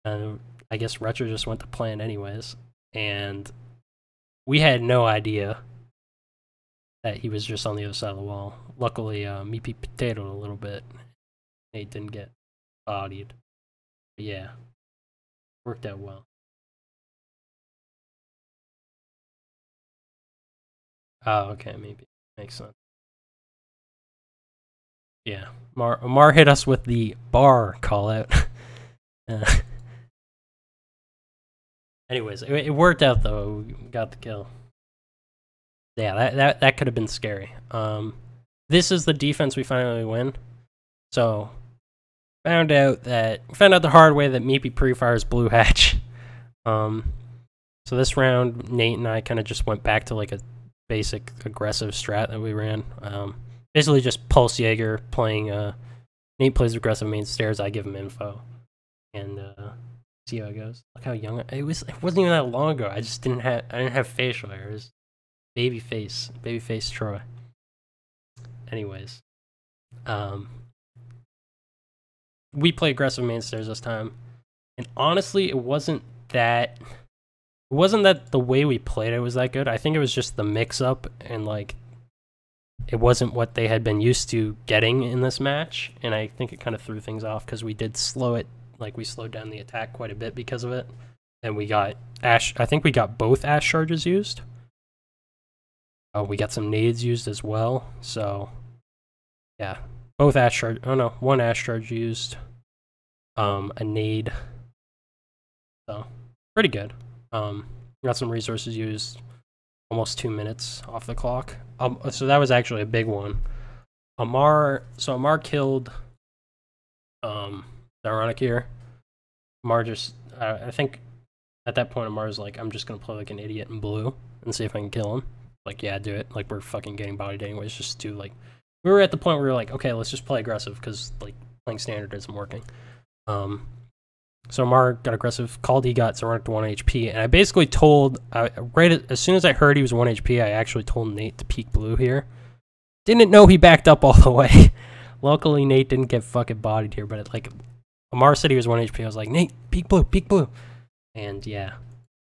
And I guess Retro just went to plan anyways. And we had no idea that he was just on the other side of the wall. Luckily, Meepy potatoed a little bit. Nate didn't get bodied. But yeah, worked out well. Oh, okay, maybe. Makes sense. Yeah. Amar hit us with the bar call out. Anyways, it worked out though. We got the kill. Yeah, that could have been scary. This is the defense we finally win. So found out the hard way that Meepy pre-fires blue hatch. So this round, Nate and I kind of just went back to like a basic aggressive strat that we ran. Basically just Pulse Jaeger playing. Nate plays aggressive main stairs. I give him info, and see how it goes. Look how young it was. It wasn't even that long ago. I didn't have facial hair. It was baby face Troy. Anyways, we play aggressive main stairs this time, and honestly, it wasn't that the way we played it was that good. I think it was just the mix up, and like it wasn't what they had been used to getting in this match, and I think it kind of threw things off because we did slow it. Like we slowed down the attack quite a bit because of it, and we got Ash. I think we got both Ash charges used. We got some nades used as well. So yeah, both Ash charge. Oh no, one Ash charge used. A nade. So pretty good. Got some resources used. Almost 2 minutes off the clock. So that was actually a big one. Amar killed Ironic here. Amar just I think at that point Amar's like, I'm just gonna play like an idiot in blue and see if I can kill him. Like, yeah, do it. Like, we're fucking getting bodied anyways. Just do like, we were at the point where we were like, okay, let's just play aggressive because like playing standard isn't working. So Amar got aggressive, called he got Zaronic to 1 HP, and I basically told, as soon as I heard he was 1 HP, I actually told Nate to peek blue here. Didn't know he backed up all the way. Luckily, Nate didn't get fucking bodied here, but like, Amar said he was 1 HP, I was like, Nate, peek blue. And yeah,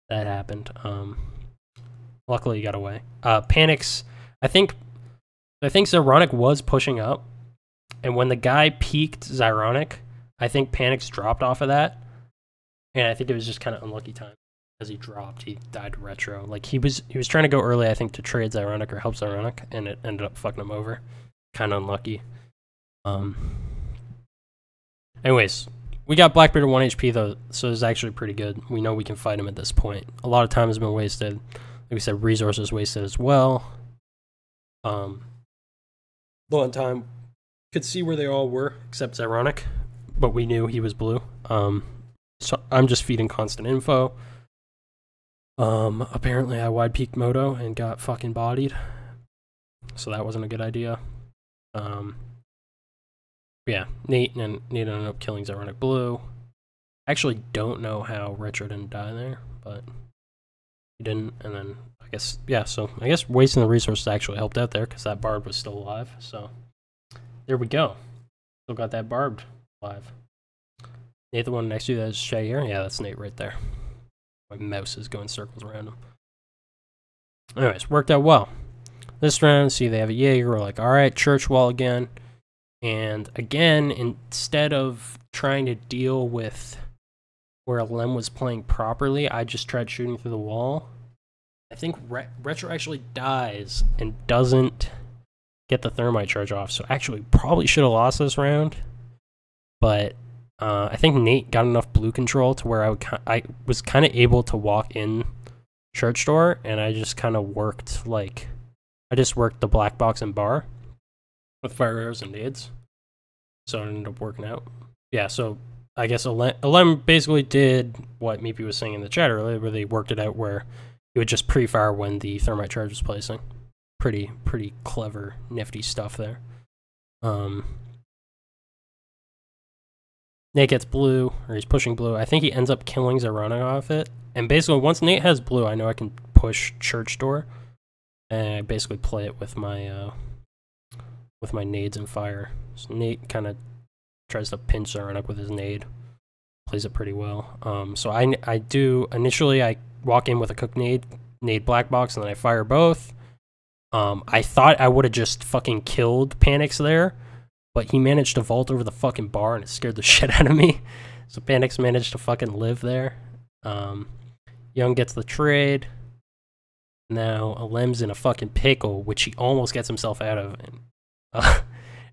that happened. Luckily, he got away. Panics, I think Zaronic was pushing up, and when the guy peeked Zaronic, I think Panics dropped off of that. And I think it was just kind of unlucky time as he dropped. He died to retro. Like he was trying to go early, I think, to trade Zyronic or help Zyronic, and it ended up fucking him over. Kind of unlucky. Anyways, we got Blackbeard at 1 HP though, so it's actually pretty good. We know we can fight him at this point. A lot of time has been wasted. Like we said, resources wasted as well. Low on time. Could see where they all were except Zyronic, but we knew he was blue. So I'm just feeding constant info. Apparently I wide peaked Moto and got fucking bodied. So that wasn't a good idea. Yeah, Nate ended up killing Zyronic blue. I actually don't know how Retro didn't die there, but he didn't, and then I guess, yeah, so I guess wasting the resources actually helped out there because that Barb was still alive, so there we go. Still got that Barbed alive. Nate, the one next to you that's Shay here? Yeah, that's Nate right there. My mouse is going circles around him. Anyways, worked out well. This round, see they have a Jaeger, we're like, alright, church wall again. And again, instead of trying to deal with where Lem was playing properly, I just tried shooting through the wall. I think Retro actually dies and doesn't get the thermite charge off, so actually probably should have lost this round. But I think Nate got enough blue control to where I was kind of able to walk in church door, and I just kind of worked like, I just worked the black box and bar with fire arrows and nades. So it ended up working out. Yeah, so I guess Alem basically did what Meepy was saying in the chat earlier, where they worked it out where it would just pre-fire when the thermite charge was placing. Pretty clever, nifty stuff there. Nate gets blue, or he's pushing blue. I think he ends up killing Zyronic off it. And basically, once Nate has blue, I know I can push church door. And I basically play it with my nades and fire. So Nate kind of tries to pinch Zyronic with his nade. Plays it pretty well. So I do, initially I walk in with a cooked nade black box, and then I fire both. I thought I would have just fucking killed Panics there, but he managed to vault over the fucking bar and it scared the shit out of me. So Panics managed to fucking live there. Young gets the trade. Now Alem's in a fucking pickle, which he almost gets himself out of. And,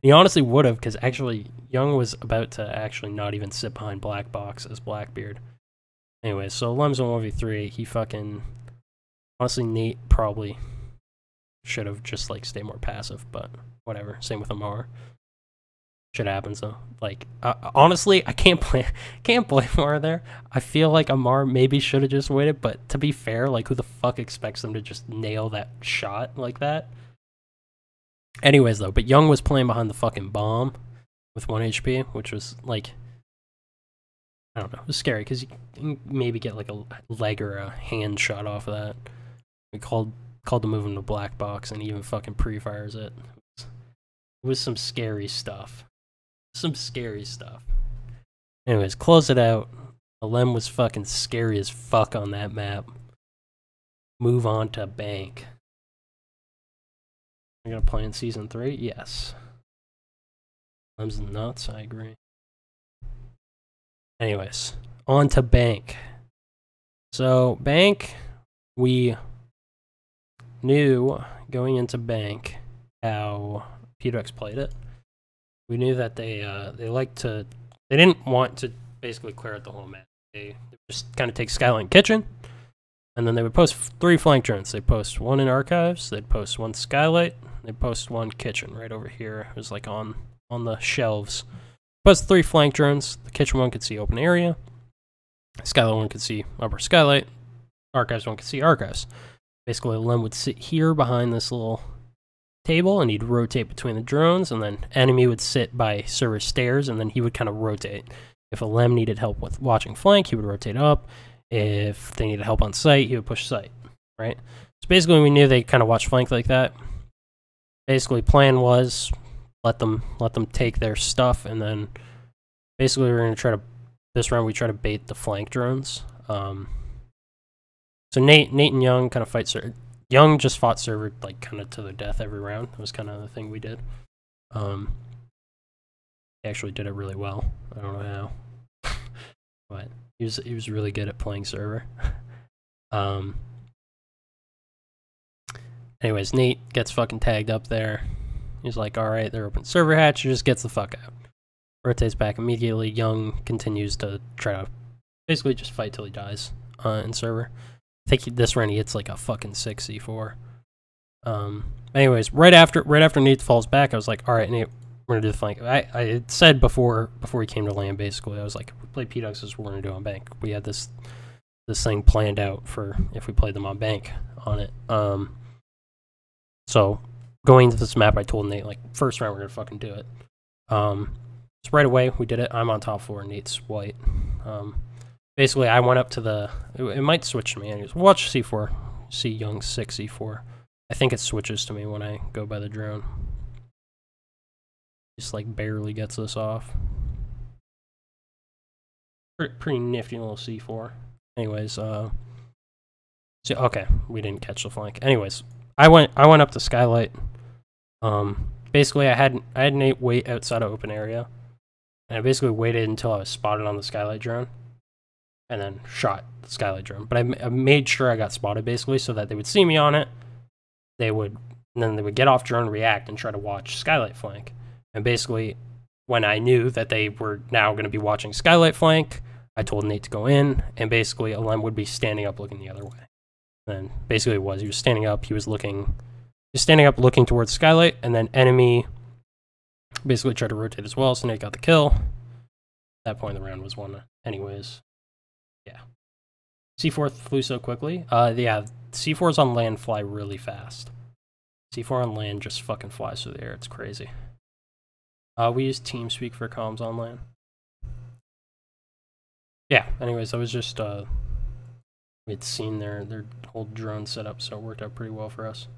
he honestly would have, because actually Young was about to actually not even sit behind Black Box as Blackbeard. Anyway, so Alem's on 1v3. He fucking... Honestly, Nate probably should have just, like, stayed more passive, but whatever. Same with Amar. Shit happens, though. Like, honestly, I can't blame Amar there. I feel like Amar maybe should have just waited, but to be fair, like, who the fuck expects them to just nail that shot like that? Anyways, though, but Young was playing behind the fucking bomb with 1 HP, which was, like, I don't know, it was scary, because you can maybe get, like, a leg or a hand shot off of that. We called the move into Black Box, and he even fucking pre-fires it. It was some scary stuff. Some scary stuff. Anyways, close it out. Alem was fucking scary as fuck on that map. Move on to Bank. You're gonna play in Season 3? Yes. Alem's nuts, I agree. Anyways, on to Bank. So, Bank, we knew going into Bank how PDucks played it. We knew that they didn't want to basically clear out the whole map. They just kind of take Skyline Kitchen, and then they would post 3 flank drones. They'd post 1 in Archives, they'd post 1 Skylight, they'd post 1 Kitchen right over here. It was like on the shelves. Post 3 flank drones. The Kitchen one could see open area. Skylight one could see upper Skylight. Archives one could see Archives. Basically, Lem would sit here behind this little table, and he'd rotate between the drones, and then enemy would sit by server stairs, and then he would kind of rotate. If a Lem needed help with watching flank, he would rotate up. If they needed help on site, he would push site, right? So basically, we knew they kind of watch flank like that. Basically, plan was let them take their stuff, and then basically we're going to try to, this round we try to bait the flank drones. So Nate and Young kind of fight server. Young just fought server like kind of to the death every round. That was kind of the thing we did. He actually did it really well. I don't know how, but he was really good at playing server. Anyways, Nate gets fucking tagged up there. He's like, all right, they're open server hatch. He just gets the fuck out. Rotates back immediately. Young continues to try to basically just fight till he dies in server. I think this round he hits like a fucking 6 C4. Anyways, right after Nate falls back, I was like, all right, Nate, we're gonna do the flank. I had said before he came to land, basically, I was like, if we play PDucks, this is what we're gonna do on Bank. We had this thing planned out for if we played them on Bank on it. So going into this map, I told Nate, like, first round we're gonna fucking do it. So right away we did it. I'm on top floor, Nate's white. Basically, I went up to the... It might switch to me. Anyways, watch C4. See Young 6 C4. I think it switches to me when I go by the drone. Just, like, barely gets this off. Pretty nifty little C4. Anyways, so, okay, we didn't catch the flank. Anyways, I went up to Skylight. Basically, I had Nate wait outside of open area. And I basically waited until I was spotted on the Skylight drone. And then shot the Skylight drone. But I made sure I got spotted, basically, so that they would see me on it. And then they would get off drone, react, and try to watch Skylight flank. And basically, when I knew that they were now going to be watching Skylight flank, I told Nate to go in, and basically Alem would be standing up looking the other way. And basically he was standing up, he was standing up looking towards Skylight, and then enemy basically tried to rotate as well, so Nate got the kill. At that point the round was won anyways. Yeah. C4 flew so quickly. Yeah, C4s on land fly really fast. C4 on land just fucking flies through the air, it's crazy. We use TeamSpeak for comms on land. Yeah, anyways, I was just, we'd seen their whole drone setup, so it worked out pretty well for us.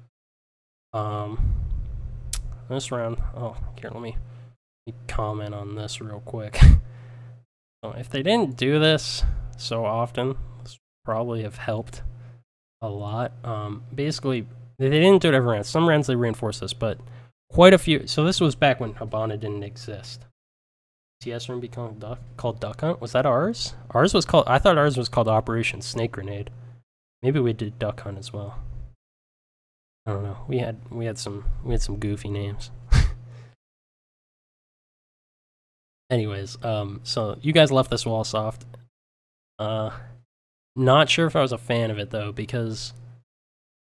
This round, oh, here, let me comment on this real quick. So if they didn't do this so often, this probably have helped a lot. Basically, they didn't do it every round. Some rounds they reinforced this, but quite a few. So this was back when Habana didn't exist. TS room became called Duck Hunt. Was that ours? Ours was called. I thought ours was called Operation Snake Grenade. Maybe we did Duck Hunt as well. I don't know. We had some goofy names. Anyways, so you guys left this wall soft. Not sure if I was a fan of it though, because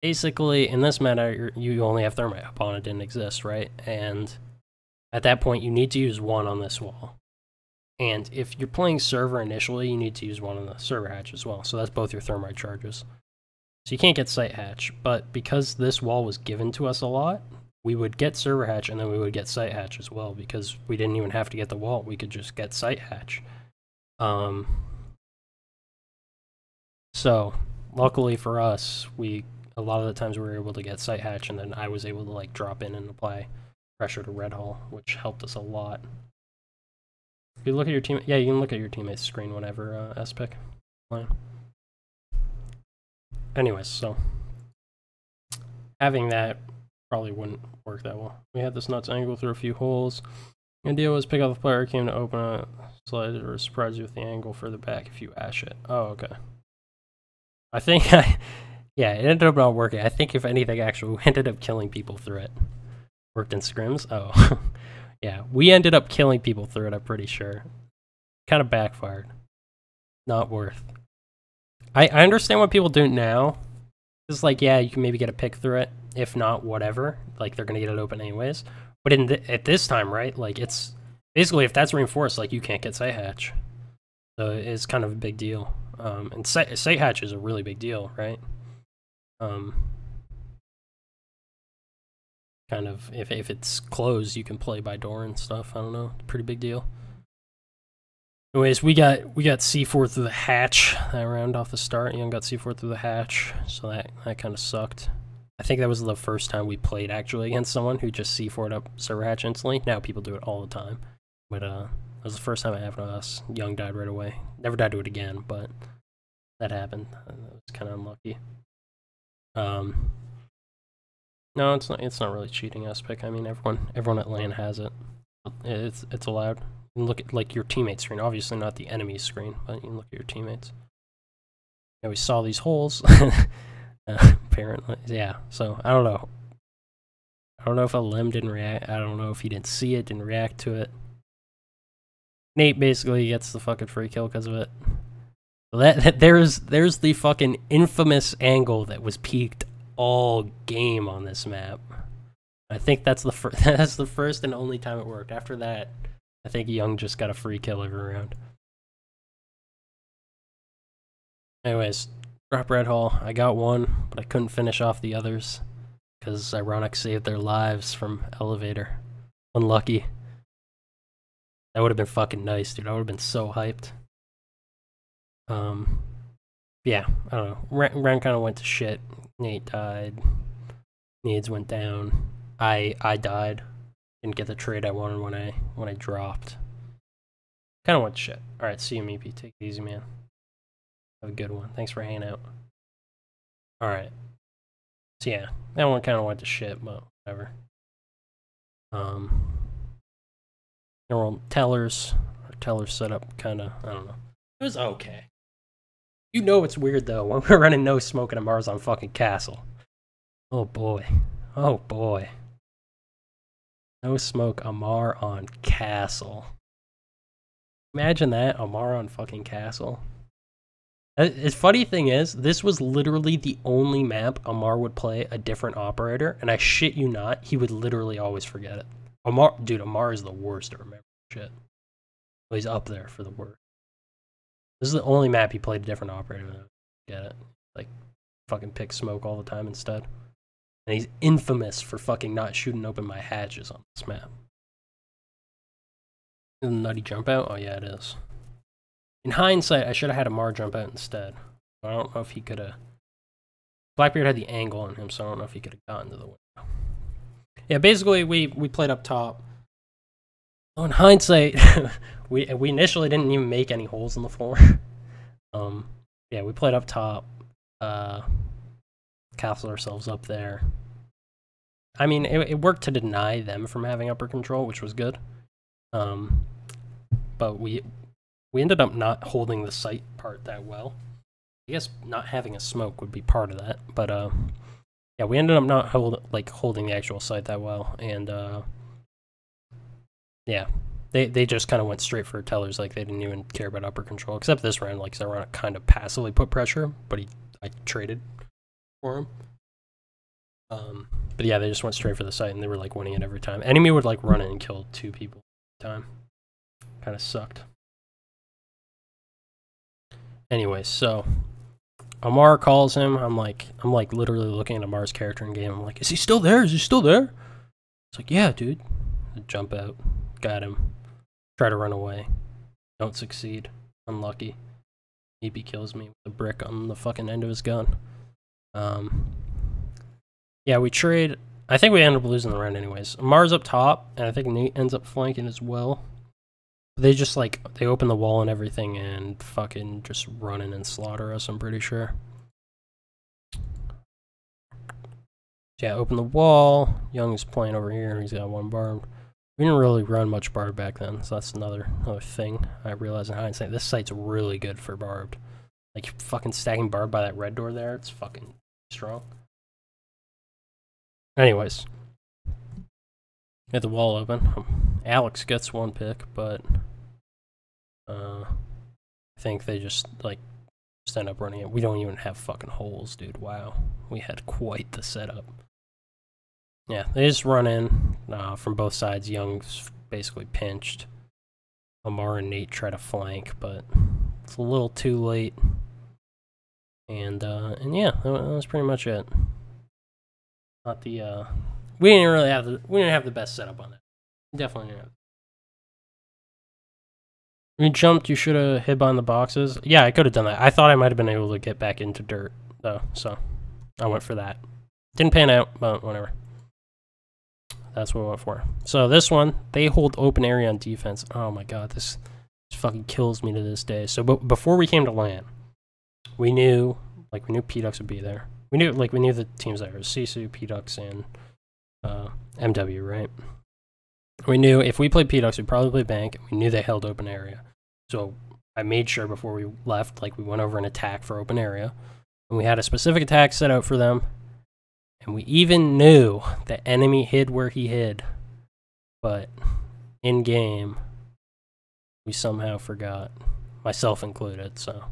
basically in this meta you only have thermite. Opponent didn't exist, right? And at that point you need to use one on this wall. And if you're playing server initially, you need to use one on the server hatch as well. So that's both your thermite charges. So you can't get site hatch, but because this wall was given to us a lot, we would get server hatch and then we would get site hatch as well, because we didn't even have to get the wall, we could just get site hatch. So luckily for us, a lot of the times we were able to get site hatch, and then I was able to like drop in and apply pressure to red hull, which helped us a lot. If you look at your team, yeah, you can look at your teammate's screen whenever SPIC playing. Anyways, so having that probably wouldn't work that well. We had this nuts angle through a few holes. The idea was pick up the player came to open a slide or surprise you with the angle further back if you ash it. Oh, okay. I think yeah, it ended up not working. I think if anything, actually, we ended up killing people through it. Worked in scrims? Oh. Yeah, we ended up killing people through it, I'm pretty sure. Kind of backfired. Not worth. I understand what people do now. It's like, yeah, you can maybe get a pick through it. If not, whatever. Like, they're going to get it open anyways. But at this time, right, like, it's... Basically, if that's reinforced, like, you can't get site hatch. So it's kind of a big deal. And site hatch is a really big deal, right? Kind of, if it's closed, you can play by door and stuff. I don't know. Pretty big deal. Anyways, we got C4 through the hatch that round off the start. Young got C4 through the hatch, so that kind of sucked. I think that was the first time we played actually against someone who just C4'd up server hatch instantly. Now people do it all the time, but that was the first time it happened to us. Young died right away. Never died to it again, but that happened. That was kind of unlucky. No, it's not really cheating SPIC. I mean, everyone at LAN has it. It's allowed. You can look at like your teammate's screen, obviously not the enemy's screen, but you can look at your teammates. Yeah, we saw these holes. Apparently, yeah. So I don't know. I don't know if a limb didn't react. I don't know if he didn't see it, didn't react to it. Nate basically gets the fucking free kill because of it. So there's the fucking infamous angle that was peaked all game on this map. I think that's the first and only time it worked. After that, I think Young just got a free kill every round. Anyways, drop red hull. I got one, but I couldn't finish off the others because Ironic saved their lives from elevator. Unlucky. That would have been fucking nice, dude. I would have been so hyped. Yeah, I don't know. Round kind of went to shit. Nate died. Needs went down. I died. Didn't get the trade I wanted when I dropped. Kind of went to shit. All right, see you, Meepy. Take it easy, man. Have a good one. Thanks for hanging out. All right. So yeah, that one kind of went to shit, but whatever. Neural tellers setup kind of, I don't know. It was okay. You know it's weird though when we're running no smoke and Amar's on fucking castle. Oh boy. Oh boy. No smoke, Amar on castle. Imagine that, Amar on fucking castle. The funny thing is, this was literally the only map Amar would play a different operator, and I shit you not, he would literally always forget it. Amar is the worst to remember shit. Well, he's up there for the worst. This is the only map he played a different operator with. Get it? Like, fucking pick smoke all the time instead. And he's infamous for fucking not shooting open my hatches on this map. Is the nutty jump out? Oh yeah, it is. In hindsight, I should have had Amar jump out instead. I don't know if he could have... Blackbeard had the angle on him, so I don't know if he could have gotten to the window. Yeah, basically, we played up top. Oh, in hindsight, we initially didn't even make any holes in the floor. Yeah, we played up top. Castled ourselves up there. I mean, it worked to deny them from having upper control, which was good. But we ended up not holding the site part that well. I guess not having a smoke would be part of that, but yeah, we ended up not holding the actual site that well, and yeah, they just kind of went straight for tellers, like they didn't even care about upper control, except this round, like Zarana kind of passively put pressure, but I traded for him. But yeah, they just went straight for the site, and they were like winning it every time. Enemy would like run in and kill 2 people at a time. Kind of sucked. Anyway, so Amar calls him. I'm like literally looking at Amar's character in game. I'm like, is he still there? Is he still there? It's like, yeah, dude. I jump out, got him. Try to run away. Don't succeed. Unlucky. Maybe kills me with a brick on the fucking end of his gun. Yeah, we trade. I think we end up losing the round anyways. Amar's up top, and I think Nate ends up flanking as well. They just like, they open the wall and everything and fucking just run in and slaughter us, I'm pretty sure. Yeah, open the wall. Young's playing over here, he's got 1 barbed. We didn't really run much barbed back then, so that's another thing I realize in hindsight. This site's really good for barbed. Like, fucking stacking barbed by that red door there, it's fucking strong. Anyways. Get the wall open. Alex gets 1 pick, but I think they just end up running it. We don't even have fucking holes, dude. Wow. We had quite the setup. Yeah, they just run in from both sides. Young's basically pinched. Amar and Nate try to flank, but it's a little too late. And yeah, that was pretty much it. Not the we didn't have the best setup on it. Definitely didn't have. You jumped, you should have hid behind the boxes. Yeah, I could have done that. I thought I might have been able to get back into dirt, though, so I went for that. Didn't pan out, but whatever. That's what I went for. So this one, they hold open area on defense. Oh my god, this fucking kills me to this day. So before we came to LAN, we knew PDucks would be there. We knew the teams there. It was Sisu, PDucks, and MW, right? We knew if we played PDucks, we'd probably play Bank. We knew they held open area. So I made sure before we left, we went over an attack for open area. And we had a specific attack set out for them. And we even knew the enemy hid where he hid. But in game, we somehow forgot. Myself included, so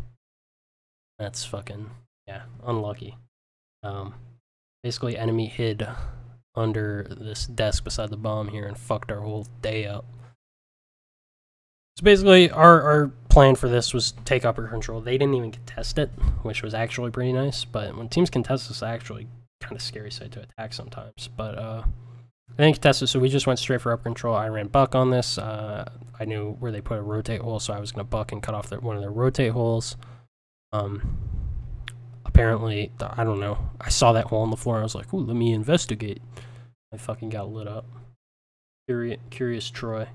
that's fucking, yeah, unlucky. Basically, enemy hid under this desk beside the bomb here and fucked our whole day up. So basically, our plan for this was take upper control. They didn't even contest it, which was actually pretty nice. But when teams contest this, actually kind of scary site to attack sometimes. But they didn't contest it, so we just went straight for upper control. I ran buck on this. I knew where they put a rotate hole, so I was going to buck and cut off one of their rotate holes. Apparently, I don't know. I saw that hole on the floor. I was like, ooh, let me investigate. I fucking got lit up. Curious Troy.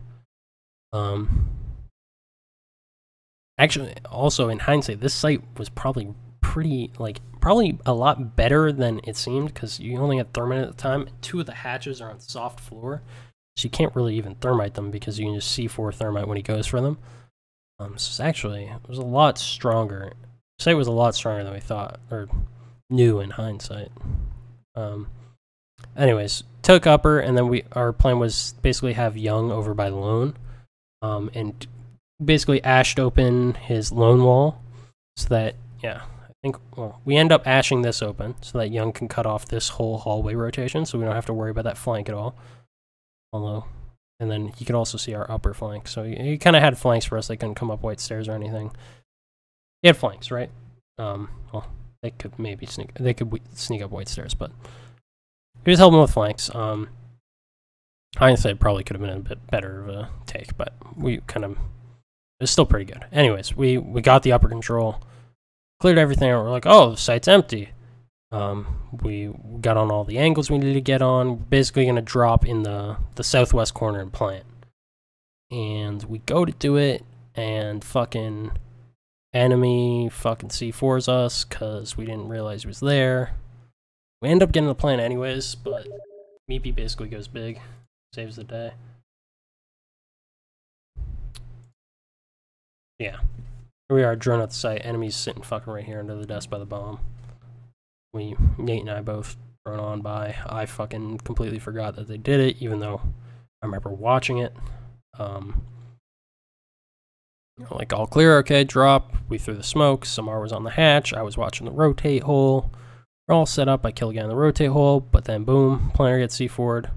Actually, also in hindsight, this site was probably probably a lot better than it seemed, because you only had thermite at the time. 2 of the hatches are on soft floor, so you can't really even thermite them because you can just C4 thermite when he goes for them. So it was a lot stronger. The site was a lot stronger than we thought, or knew in hindsight. Anyways, took upper, and then our plan was basically have Young over by Lone, and basically ashed open his lone wall, so that, yeah, I think, well, we end up ashing this open so that Young can cut off this whole hallway rotation, so we don't have to worry about that flank at all. Although, and then you could also see our upper flank, so he kind of had flanks for us. They couldn't come up white stairs or anything. He had flanks, right? Well, they could maybe sneak up white stairs, but he was helping with flanks. Hindsight probably could have been a bit better of a take, but we kind of, it's still pretty good. Anyways, we got the upper control, cleared everything out. We're like, oh, the site's empty. We got on all the angles we needed to get on. We're basically going to drop in the southwest corner and plant. And we go to do it, and fucking enemy fucking C4s us because we didn't realize he was there. We end up getting the plant anyways, but Meepy basically goes big, saves the day. Yeah. Here we are, drone at the site. Enemy's sitting fucking right here under the desk by the bomb. Nate and I both thrown on by. I fucking completely forgot that they did it, even though I remember watching it. Like, all clear, okay, drop. We threw the smoke. Samar was on the hatch. I was watching the rotate hole. We're all set up. I kill again in the rotate hole, but then boom, planner gets C4'd.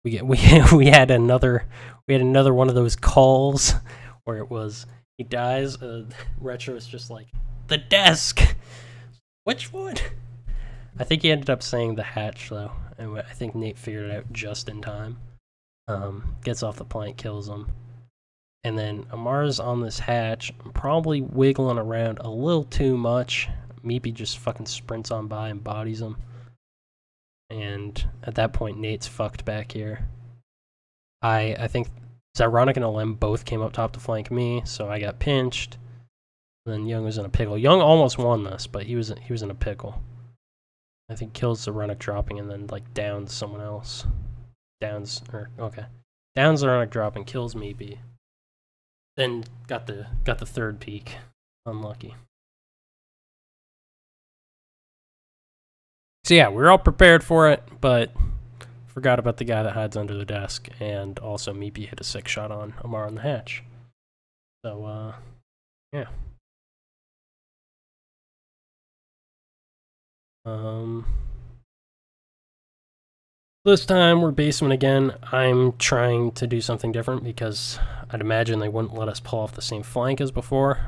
We had another one of those calls where it was he dies. Retro is just like, the desk. Which one? I think he ended up saying the hatch though, and I think Nate figured it out just in time. Gets off the plank, kills him, and then Amar's on this hatch, probably wiggling around a little too much. Meepy just fucking sprints on by and bodies him. And at that point, Nate's fucked back here. I think Zyronic and LM both came up top to flank me, so I got pinched. And then Young was in a pickle. Young almost won this, but he was in a pickle. I think kills Zyronic dropping and then like downs someone else. Downs Zyronic dropping, kills Meepy. Then got the third peak. Unlucky. So yeah, we're all prepared for it, but forgot about the guy that hides under the desk, and also Meepy hit a 6-shot on Amar on the hatch. So, yeah. This time we're basement again. I'm trying to do something different because I'd imagine they wouldn't let us pull off the same flank as before.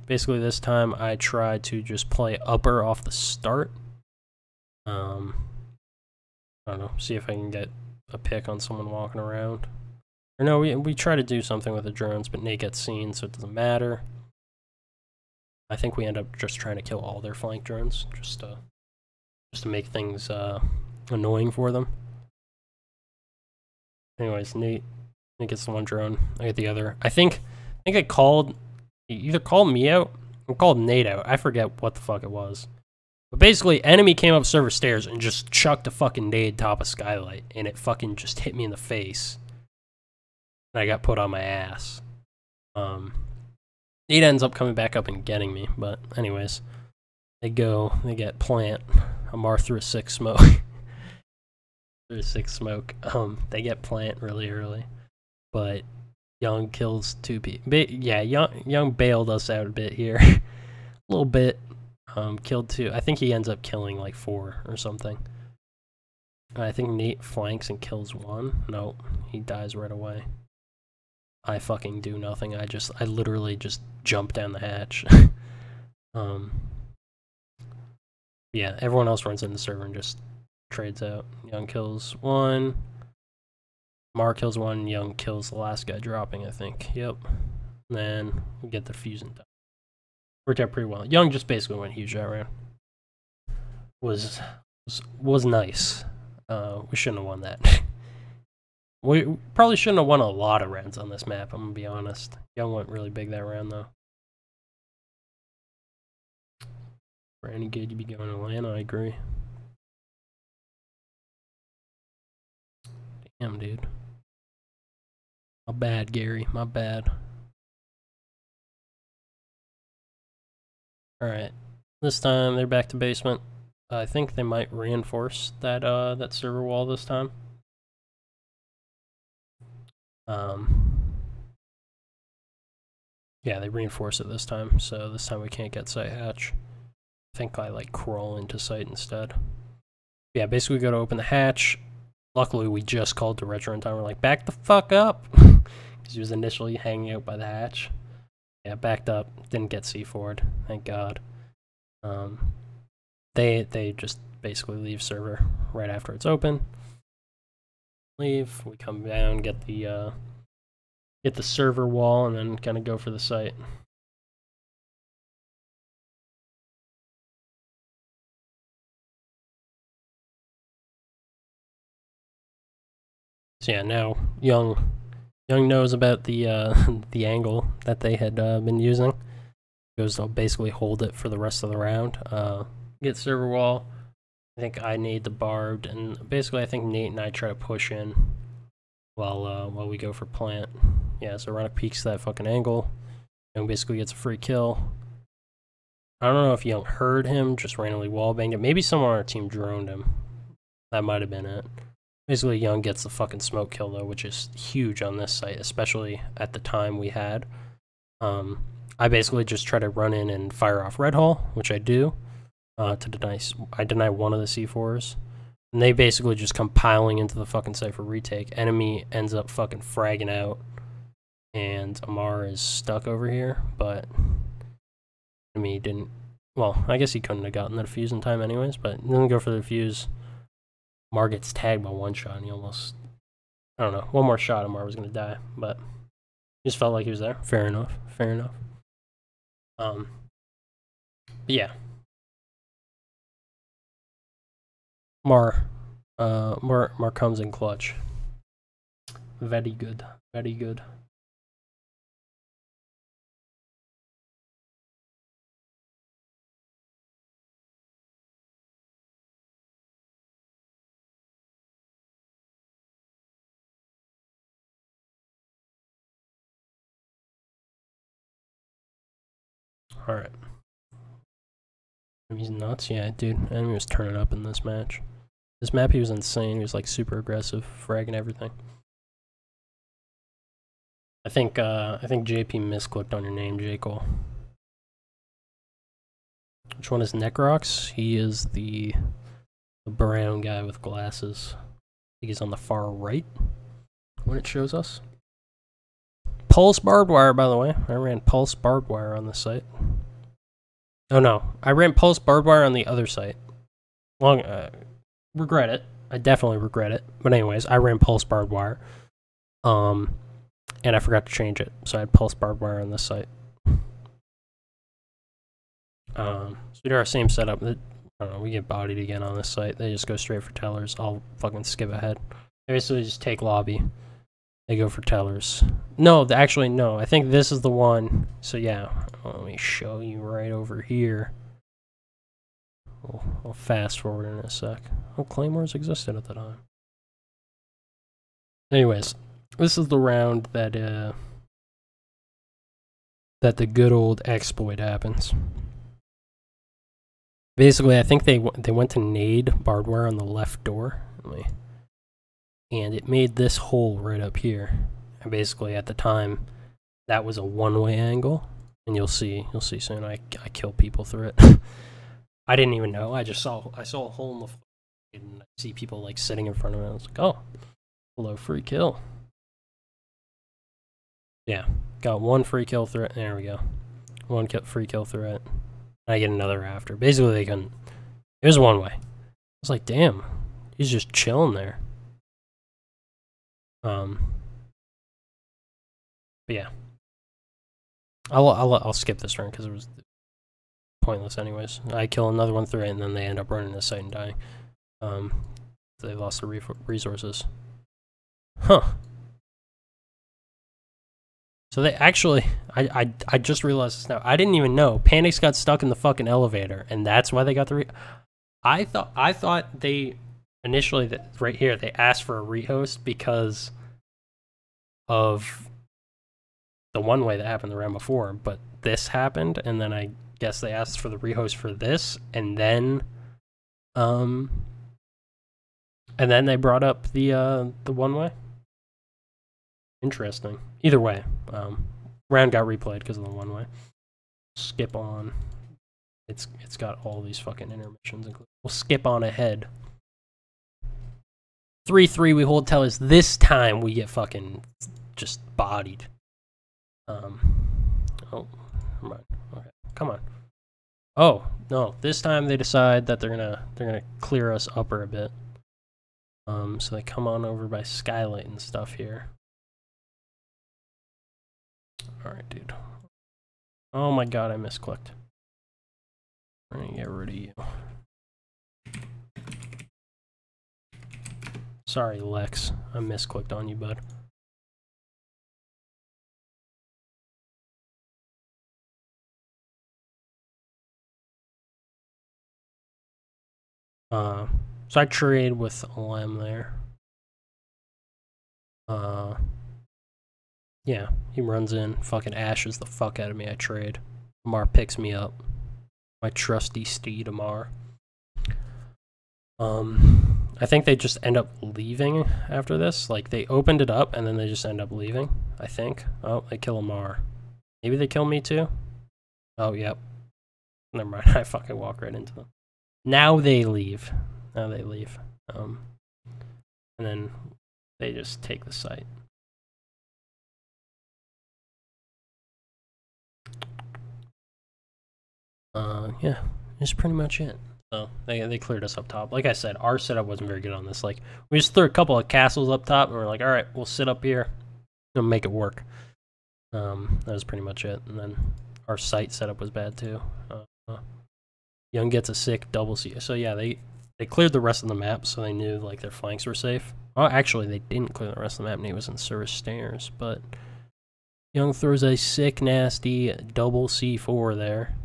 Basically this time I tried to just play upper off the start. I don't know, see if I can get a pick on someone walking around. Or no, we try to do something with the drones, but Nate gets seen, so it doesn't matter. I think we end up just trying to kill all their flank drones, just to make things annoying for them. Anyways, Nate gets the one drone, I get the other. I think I called, either called me out or called Nate out. I forget what the fuck it was. But basically, enemy came up server stairs and just chucked a fucking nade top of skylight, and it fucking just hit me in the face. And I got put on my ass. Nate ends up coming back up and getting me, but anyways. They get plant. Amar through a 6 smoke. Through a 6 smoke. They get plant really early. But Young kills 2 people. Yeah, Young bailed us out a bit here. A little bit. Killed 2. I think he ends up killing like 4 or something. I think Nate flanks and kills 1. No, he dies right away. I fucking do nothing. I literally just jump down the hatch. Yeah, everyone else runs in the server and just trades out. Young kills 1. Mar kills 1. Young kills the last guy dropping, I think. Yep. And then we get the fusing done. Worked out pretty well. Young just basically went huge that round. Was nice. We shouldn't have won that. We probably shouldn't have won a lot of rounds on this map, I'm gonna be honest. Young went really big that round though. For any good, you'd be going to Atlanta, I agree. Damn, dude. My bad, Gary. My bad. Alright. This time, they're back to basement. I think they might reinforce that, that server wall this time. Yeah, they reinforce it this time, so this time we can't get site hatch. I think I, like, crawl into site instead. Yeah, basically we go to open the hatch. Luckily, we just called to Retro in time. We're like, back the fuck up! Because he was initially hanging out by the hatch. Yeah, backed up. Didn't get C4'd. Thank God. They just basically leave server right after it's open. Leave. We come down, get the server wall, and then kind of go for the site. So yeah, now Young knows about the the angle that they had been using. Goes to basically hold it for the rest of the round. Get server wall. I think I need the barbed, and basically I think Nate and I try to push in while we go for plant. Yeah, so Ronick peeks that fucking angle and basically gets a free kill. I don't know if Young heard him, just randomly wallbanged him. Maybe someone on our team droned him. That might have been it. Basically, Young gets the fucking smoke kill, though, which is huge on this site, especially at the time we had. I basically just try to run in and fire off Red Hall, which I do. I deny one of the C4s. And they basically just come piling into the fucking site for retake. Enemy ends up fucking fragging out. And Amar is stuck over here, but enemy didn't. Well, I guess he couldn't have gotten the defuse in time anyways, but he didn't go for the defuse. Amar gets tagged by one shot, and he almost, I don't know, one more shot, Amar was going to die, but just felt like he was there. Fair enough, fair enough. But yeah. Mar comes in clutch. Very good, very good. Alright. He's nuts, yeah, dude. Enemy was turning up in this match. This map, he was insane. He was like super aggressive, fragging everything. I think JP misclicked on your name, J. Cole. Which one is Necrox? He is the brown guy with glasses. I think he's on the far right when it shows us. Pulse barbed wire, by the way. I ran pulse barbed wire on this site. Oh no, I ran pulse barbed wire on the other site. Regret it. I definitely regret it. But anyways, I ran pulse barbed wire. And I forgot to change it, so I had pulse barbed wire on this site. So we do our same setup. I don't know, we get bodied again on this site. They just go straight for tellers. I'll fucking skip ahead. They basically just take lobby. They go for tellers. No, actually, no. I think this is the one. So yeah, let me show you right over here. I'll fast forward in a sec. Oh, Claymores existed at the time. Anyways, this is the round that the good old exploit happens. Basically, I think they went to nade barbed wire on the left door. And it made this hole right up here. And basically, at the time, that was a one-way angle. And you'll see soon. I kill people through it. I didn't even know. I saw a hole in the floor, and I see people like sitting in front of it. I was like, oh, hello, free kill. Yeah, got one free kill through it. There we go. One free kill through it. I get another after. Basically, they couldn't. It was one way. I was like, damn, he's just chilling there. But yeah, I'll skip this round because it was pointless anyways. I kill another one through it, and then they end up running the site and dying. They lost the resources. Huh. So they actually, I just realized this now. I didn't even know. Panics got stuck in the fucking elevator, and that's why they got the I thought they initially, that right here, they asked for a rehost because of the one way that happened the round before, but this happened, and then I guess they asked for the rehost for this, and then they brought up the one way. Interesting. Either way, round got replayed because of the one way. Skip on. It's got all these fucking intermissions included. We'll skip on ahead. 3-3, we hold tellers. This time we get fucking just bodied. Oh, come on. Okay, come on. Oh no, this time they decide that they're gonna clear us upper a bit. So they come on over by Skylight and stuff here. All right, dude. Oh my god, I misclicked. We're gonna get rid of you. Sorry, Lex. I misclicked on you, bud. So I trade with Lem there. Yeah, he runs in, fucking ashes the fuck out of me. I trade. Amar picks me up. My trusty steed Amar. I think they just end up leaving after this. Like, they opened it up, and then they just end up leaving, I think. Oh, they kill Amar. Maybe they kill me, too? Oh, yep. Never mind, I fucking walk right into them. Now they leave. And then they just take the site. Yeah, that's pretty much it. So they cleared us up top. Like I said, our setup wasn't very good on this. Like, we just threw a couple of castles up top, and we're like, all right, we'll sit up here and make it work. That was pretty much it. And then our site setup was bad too. Young gets a sick double C. So yeah, they cleared the rest of the map, so they knew like their flanks were safe. Oh, actually, they didn't clear the rest of the map. Nate was in service stairs, but Young throws a sick, nasty double C4 there.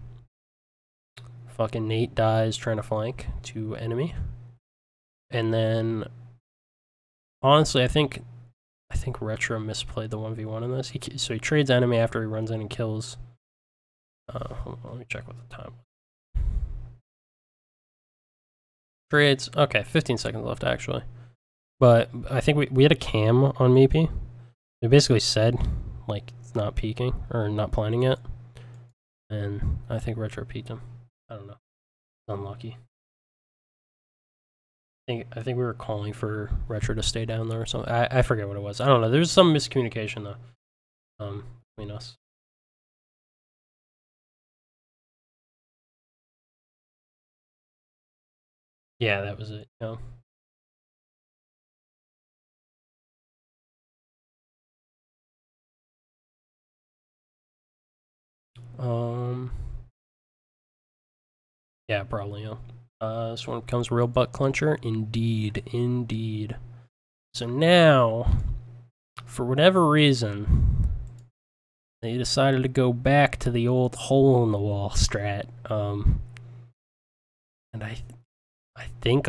Fucking Nate dies trying to flank to enemy. And then, honestly, I think Retro misplayed the 1v1 in this. So he trades enemy after he runs in and kills. Hold on, let me check what the time was. Trades. Okay, 15 seconds left, actually. But I think we had a cam on Meepy. It basically said, like, it's not peeking, or not planning it. And I think Retro peeked him. I don't know. Unlucky. I think we were calling for Retro to stay down there or something. I forget what it was. I don't know. There's some miscommunication though. Between us. Yeah, that was it. Yeah. Yeah, probably, yeah. This one becomes real butt clencher. Indeed. So now, for whatever reason, they decided to go back to the old hole-in-the-wall strat. And I think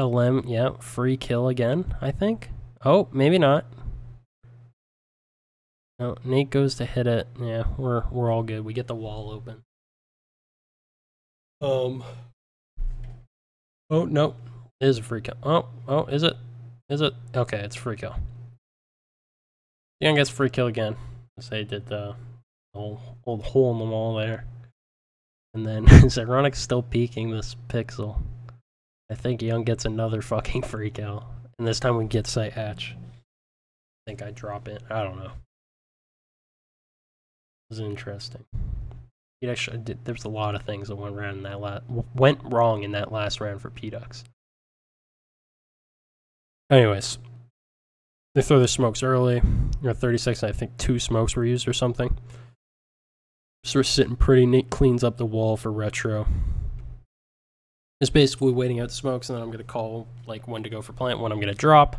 yeah, free kill again, I think. Oh, maybe not. No, Nate goes to hit it. Yeah, we're all good. We get the wall open. Oh, no. It is a free kill. Oh, is it? Is it? Okay, it's free kill. Young gets free kill again. So they did the old hole in the wall there. And then Zyronic still peeking this pixel. I think Young gets another fucking free kill. And this time we get site hatch. I think I drop it. I don't know. It was interesting. It actually did, there's a lot of things that went wrong in that last round for PDucks. Anyways, they throw their smokes early. 36, I think 2 smokes were used or something. So we're sitting pretty. Nate cleans up the wall for Retro. It's basically waiting out the smokes, and then I'm gonna call like when to go for plant, when I'm gonna drop.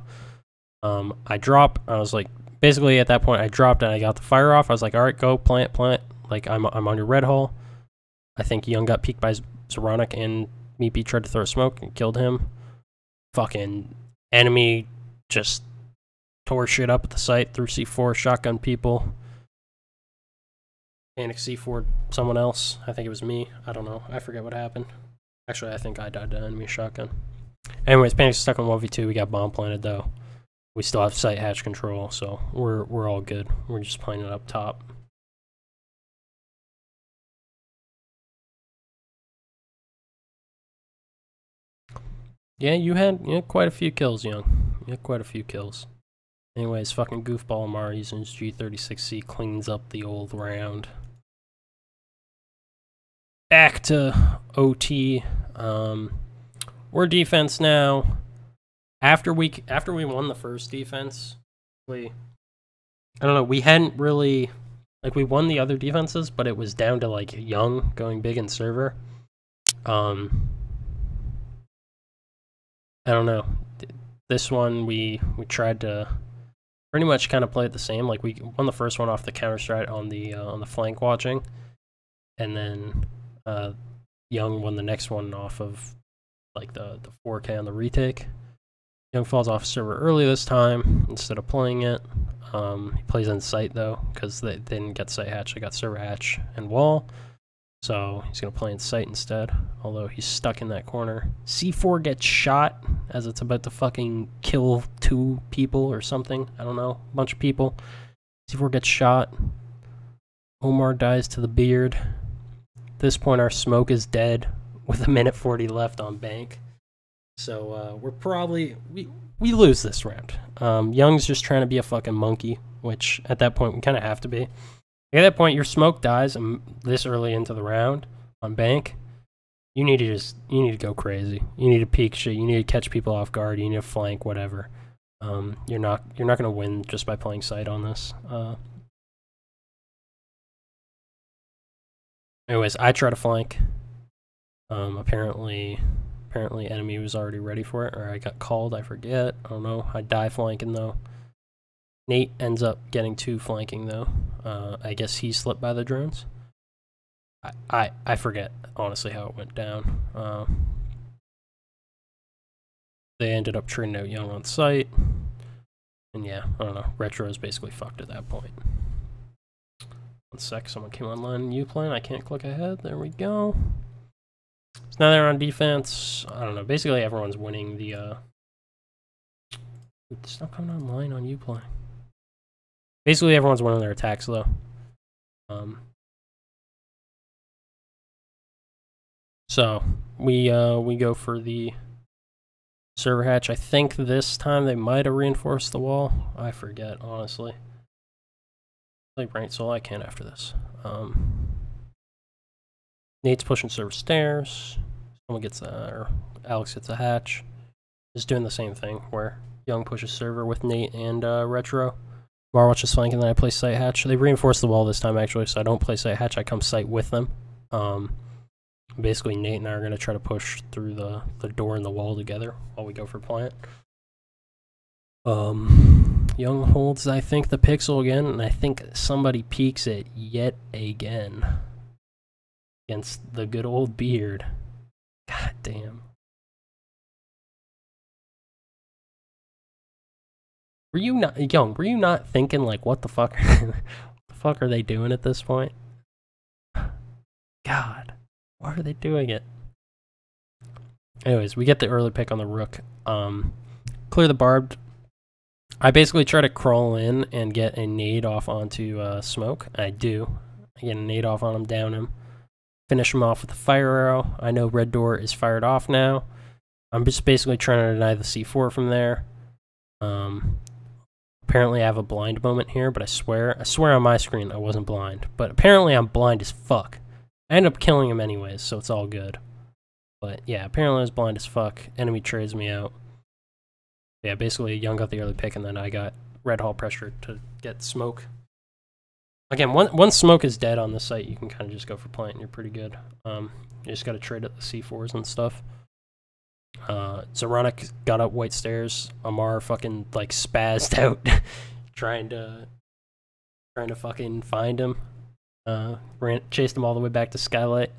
I drop. I was like, basically at that point, I dropped and I got the fire off. I was like, all right, go plant. Like, I'm on your red hole. I think Young got peeked by Zyronic, and Meepy tried to throw a smoke and killed him. Fucking enemy just tore shit up at the site, threw C4, shotgun people. Panic C4 someone else. I think it was me. I don't know. I forget what happened. Actually, I think I died to enemy shotgun. Anyways, Panic's stuck on 1v2. We got bomb planted, though. We still have site hatch control, so we're all good. We're just playing it up top. Yeah, you had quite a few kills, Young. You had quite a few kills. Anyways, fucking goofball Amar using his G36C cleans up the old round. Back to OT. We're defense now. After we won the first defense, I don't know, we hadn't really, like, we won the other defenses, but it was down to like Young going big in server. I don't know. This one we tried to pretty much kind of play it the same. Like, we won the first one off the counter strat on the flank watching, and then Young won the next one off of like the 4K on the retake. Young falls off server early this time instead of playing it. He plays on site though, because they didn't get site hatch. They got server hatch and wall. So he's going to play in sight instead, although he's stuck in that corner. C4 gets shot as it's about to fucking kill 2 people or something. I don't know, a bunch of people. C4 gets shot. Omar dies to the beard. At this point, our smoke is dead with 1:40 left on bank. So we're probably... We lose this round. Young's just trying to be a fucking monkey, which at that point we kind of have to be. At that point, your smoke dies this early into the round on bank. You need to go crazy. You need to peek shit. You need to catch people off guard. You need to flank, whatever. You're not gonna win just by playing sight on this. Anyways, I try to flank. Apparently enemy was already ready for it, or I got called. I forget. I don't know. I die flanking though. Nate ends up getting 2 flanking though. I guess he slipped by the drones. I forget honestly how it went down. They ended up trading out Young on site, and yeah, I don't know. Retro is basically fucked at that point. 1 sec, someone came online in U-Plan. I can't click ahead. There we go. So now they're on defense. I don't know. Basically, everyone's winning the. It's not coming online on U-Plan. Basically, everyone's winning their attacks, though. So we go for the server hatch. I think this time they might have reinforced the wall. I forget, honestly. Play Brain Soul. I can't after this. Nate's pushing server stairs. Someone gets or Alex gets a hatch. Just doing the same thing where Young pushes server with Nate and Retro. Marwatch is flanking, then I play site hatch. They reinforced the wall this time, actually, so I don't play site hatch. I come site with them. Basically, Nate and I are going to try to push through the door and the wall together while we go for plant. Young holds, I think, the pixel again, and I think somebody peeks it yet again against the good old beard. God damn. Were you not, Young, were you not thinking, like, what the fuck, what the fuck are they doing at this point? God, why are they doing it? Anyways, we get the early pick on the rook. Clear the barbed. I basically try to crawl in and get a nade off onto smoke. I do. I get a nade off on him, down him. Finish him off with a fire arrow. I know red door is fired off now. I'm just basically trying to deny the C4 from there. Apparently I have a blind moment here, but I swear on my screen I wasn't blind. But apparently I'm blind as fuck. I end up killing him anyways, so it's all good. But yeah, apparently I was blind as fuck. Enemy trades me out. Yeah, basically Young got the early pick, and then I got red hall pressure to get smoke. Again, once smoke is dead on the site, you can kind of just go for plant, and you're pretty good. You just got to trade at the C4s and stuff. Zoronic got up white stairs. Amar fucking like spazzed out, trying to fucking find him. Chased him all the way back to Skylight.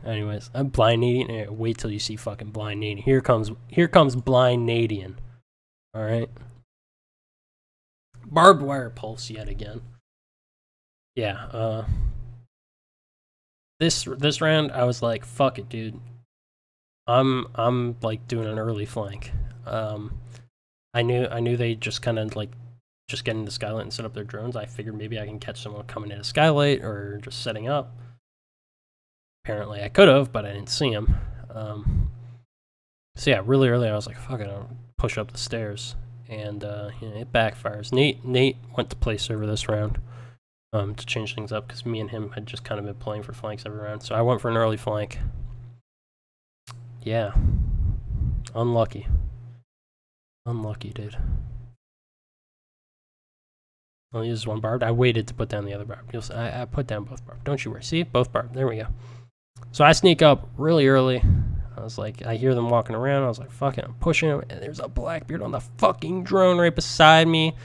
Anyways, I'm blind nading. Wait till you see fucking blind nading. Here comes blind nading. All right. Barbed wire pulse yet again. Yeah. This round I was like, fuck it, dude. I'm like doing an early flank. I knew they just kind of like just get into Skylight and set up their drones. I figured maybe I can catch someone coming into Skylight or just setting up. Apparently I could have, but I didn't see him. So yeah, really early I was like, fuck it, I'll push up the stairs, and it backfires. Nate went to play server this round to change things up because me and him had just kind of been playing for flanks every round. So I went for an early flank. Yeah, unlucky, dude. I'll use one barbed. I waited to put down the other barbed. You'll see, I put down both barbed. Don't you worry. See, both barbed. There we go. So I sneak up really early. I was like, I hear them walking around. I was like, fuck it, I'm pushing them. And there's a Blackbeard on the fucking drone right beside me.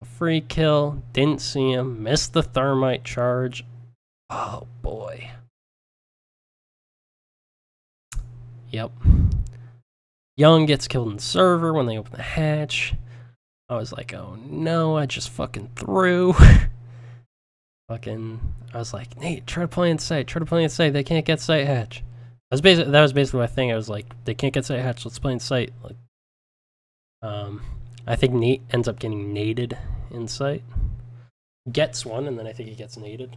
A free kill. Didn't see him. Missed the thermite charge. Oh, boy. Yep. Young gets killed in the server when they open the hatch. I was like, oh no, I just fucking threw. I Fucking, I was like, Nate, try to play in sight. Try to play in sight. They can't get sight hatch. That was basically my thing. I was like, they can't get sight hatch. Let's play in sight. Like, I think Nate ends up getting naded in sight. Gets one, and then I think he gets naded.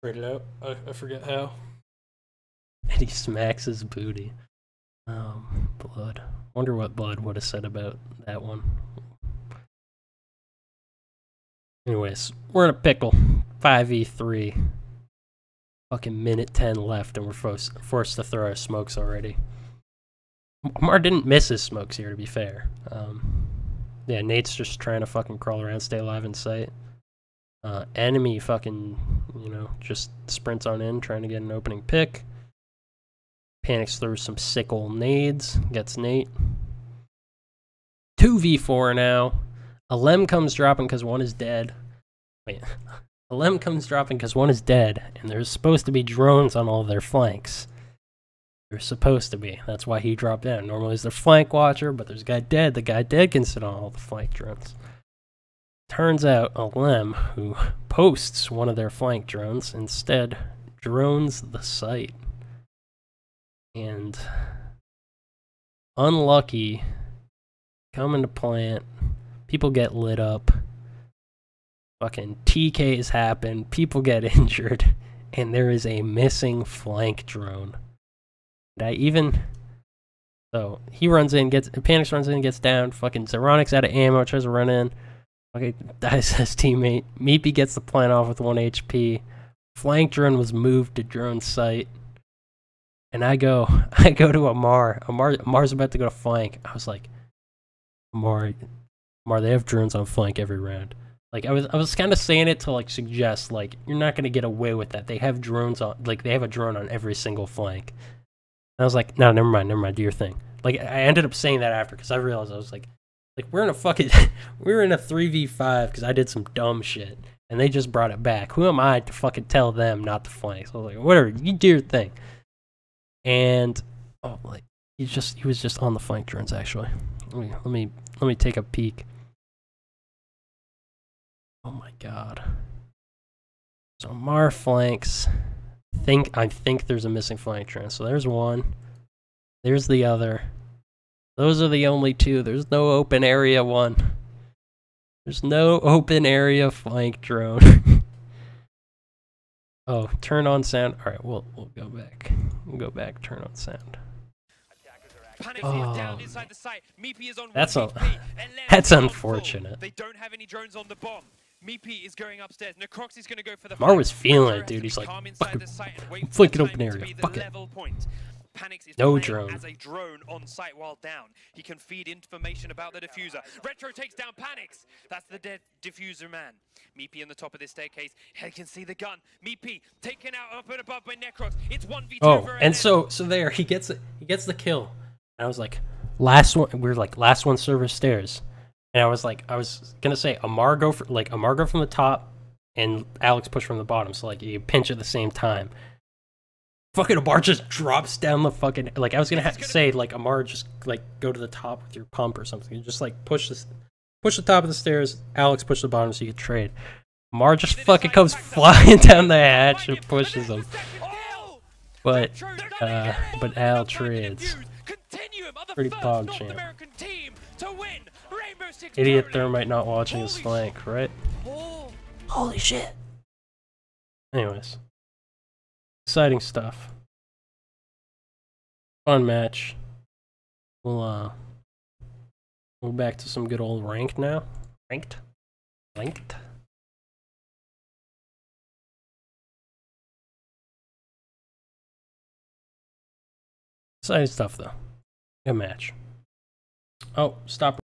Straight it out. I forget how. And he smacks his booty. Blood. Wonder what Blood would have said about that one. Anyways, we're in a pickle. 5v3. Fucking minute 10 left, and we're forced to throw our smokes already. Amar didn't miss his smokes here, to be fair. Yeah, Nate's just trying to fucking crawl around, stay alive in sight. Enemy fucking, you know, just sprints on in, trying to get an opening pick. Panics through some sick old nades, gets Nate. 2v4 now. A lem comes dropping because one is dead. Wait, a lem comes dropping because one is dead, and there's supposed to be drones on all of their flanks. There's supposed to be. That's why he dropped down. Normally he's the flank watcher, but there's a guy dead. The guy dead can sit on all the flank drones. Turns out a lem who posts one of their flank drones instead drones the site. And unlucky, coming to plant, people get lit up, fucking TKs happen, people get injured, and there is a missing flank drone. So he runs in, Panics runs in, gets down, fucking Zeronic's out of ammo, tries to run in, okay, dies his teammate, Meepy gets the plant off with 1 HP, flank drone was moved to drone site, and I go to Amar. Amar's about to go to flank. I was like, Amar, they have drones on flank every round. Like, I was kind of saying it to, like, suggest, like, you're not going to get away with that. They have drones on, like, they have a drone on every single flank. And I was like, no, never mind, do your thing. Like, I ended up saying that after, because I realized, I was like, we're in a fucking, we were in a 3v5, because I did some dumb shit, and they just brought it back. Who am I to fucking tell them not to flank? So I was like, whatever, you do your thing. And, oh, like, he was just on the flank drones, actually. Let me take a peek. Oh my god. So Mar flanks. I think there's a missing flank drone. So there's one. There's the other. Those are the only two. There's no open area one. There's no open area flank drone. Oh, turn on sound. All right, we'll go back. We'll go back. Turn on sound. Oh, that's unfortunate. They don't have any drones on the bomb. Meepy is going upstairs. Necrox is going to go for the Mar was feeling it, dude. He's like, fuck it. Flick it open area. Fuck it. Panics is no drone. As a drone on site while down. He can feed information about the diffuser. Retro takes down Panics. That's the dead diffuser man. Meepy in the top of this staircase. He can see the gun. Meepy taken out up and above by Necrox. It's 1v2. Oh, and so there he gets the kill. And I was like, last one. We were like last one server stairs. And I was gonna say Amar go from the top, and Alex push from the bottom. So like you pinch at the same time. Fucking Amar just drops down the fucking, like I was gonna have to say like Amar just like go to the top with your pump or something. You just like push the top of the stairs. Alex push the bottom so you can trade. Amar just fucking comes flying down the hatch and pushes him. But Al trades. Pretty pog champ. Idiot Thermite not watching his flank, right? Holy shit. Anyways. Exciting stuff. Fun match. We'll back to some good old ranked now. Ranked? Exciting stuff though. Good match. Oh, stop.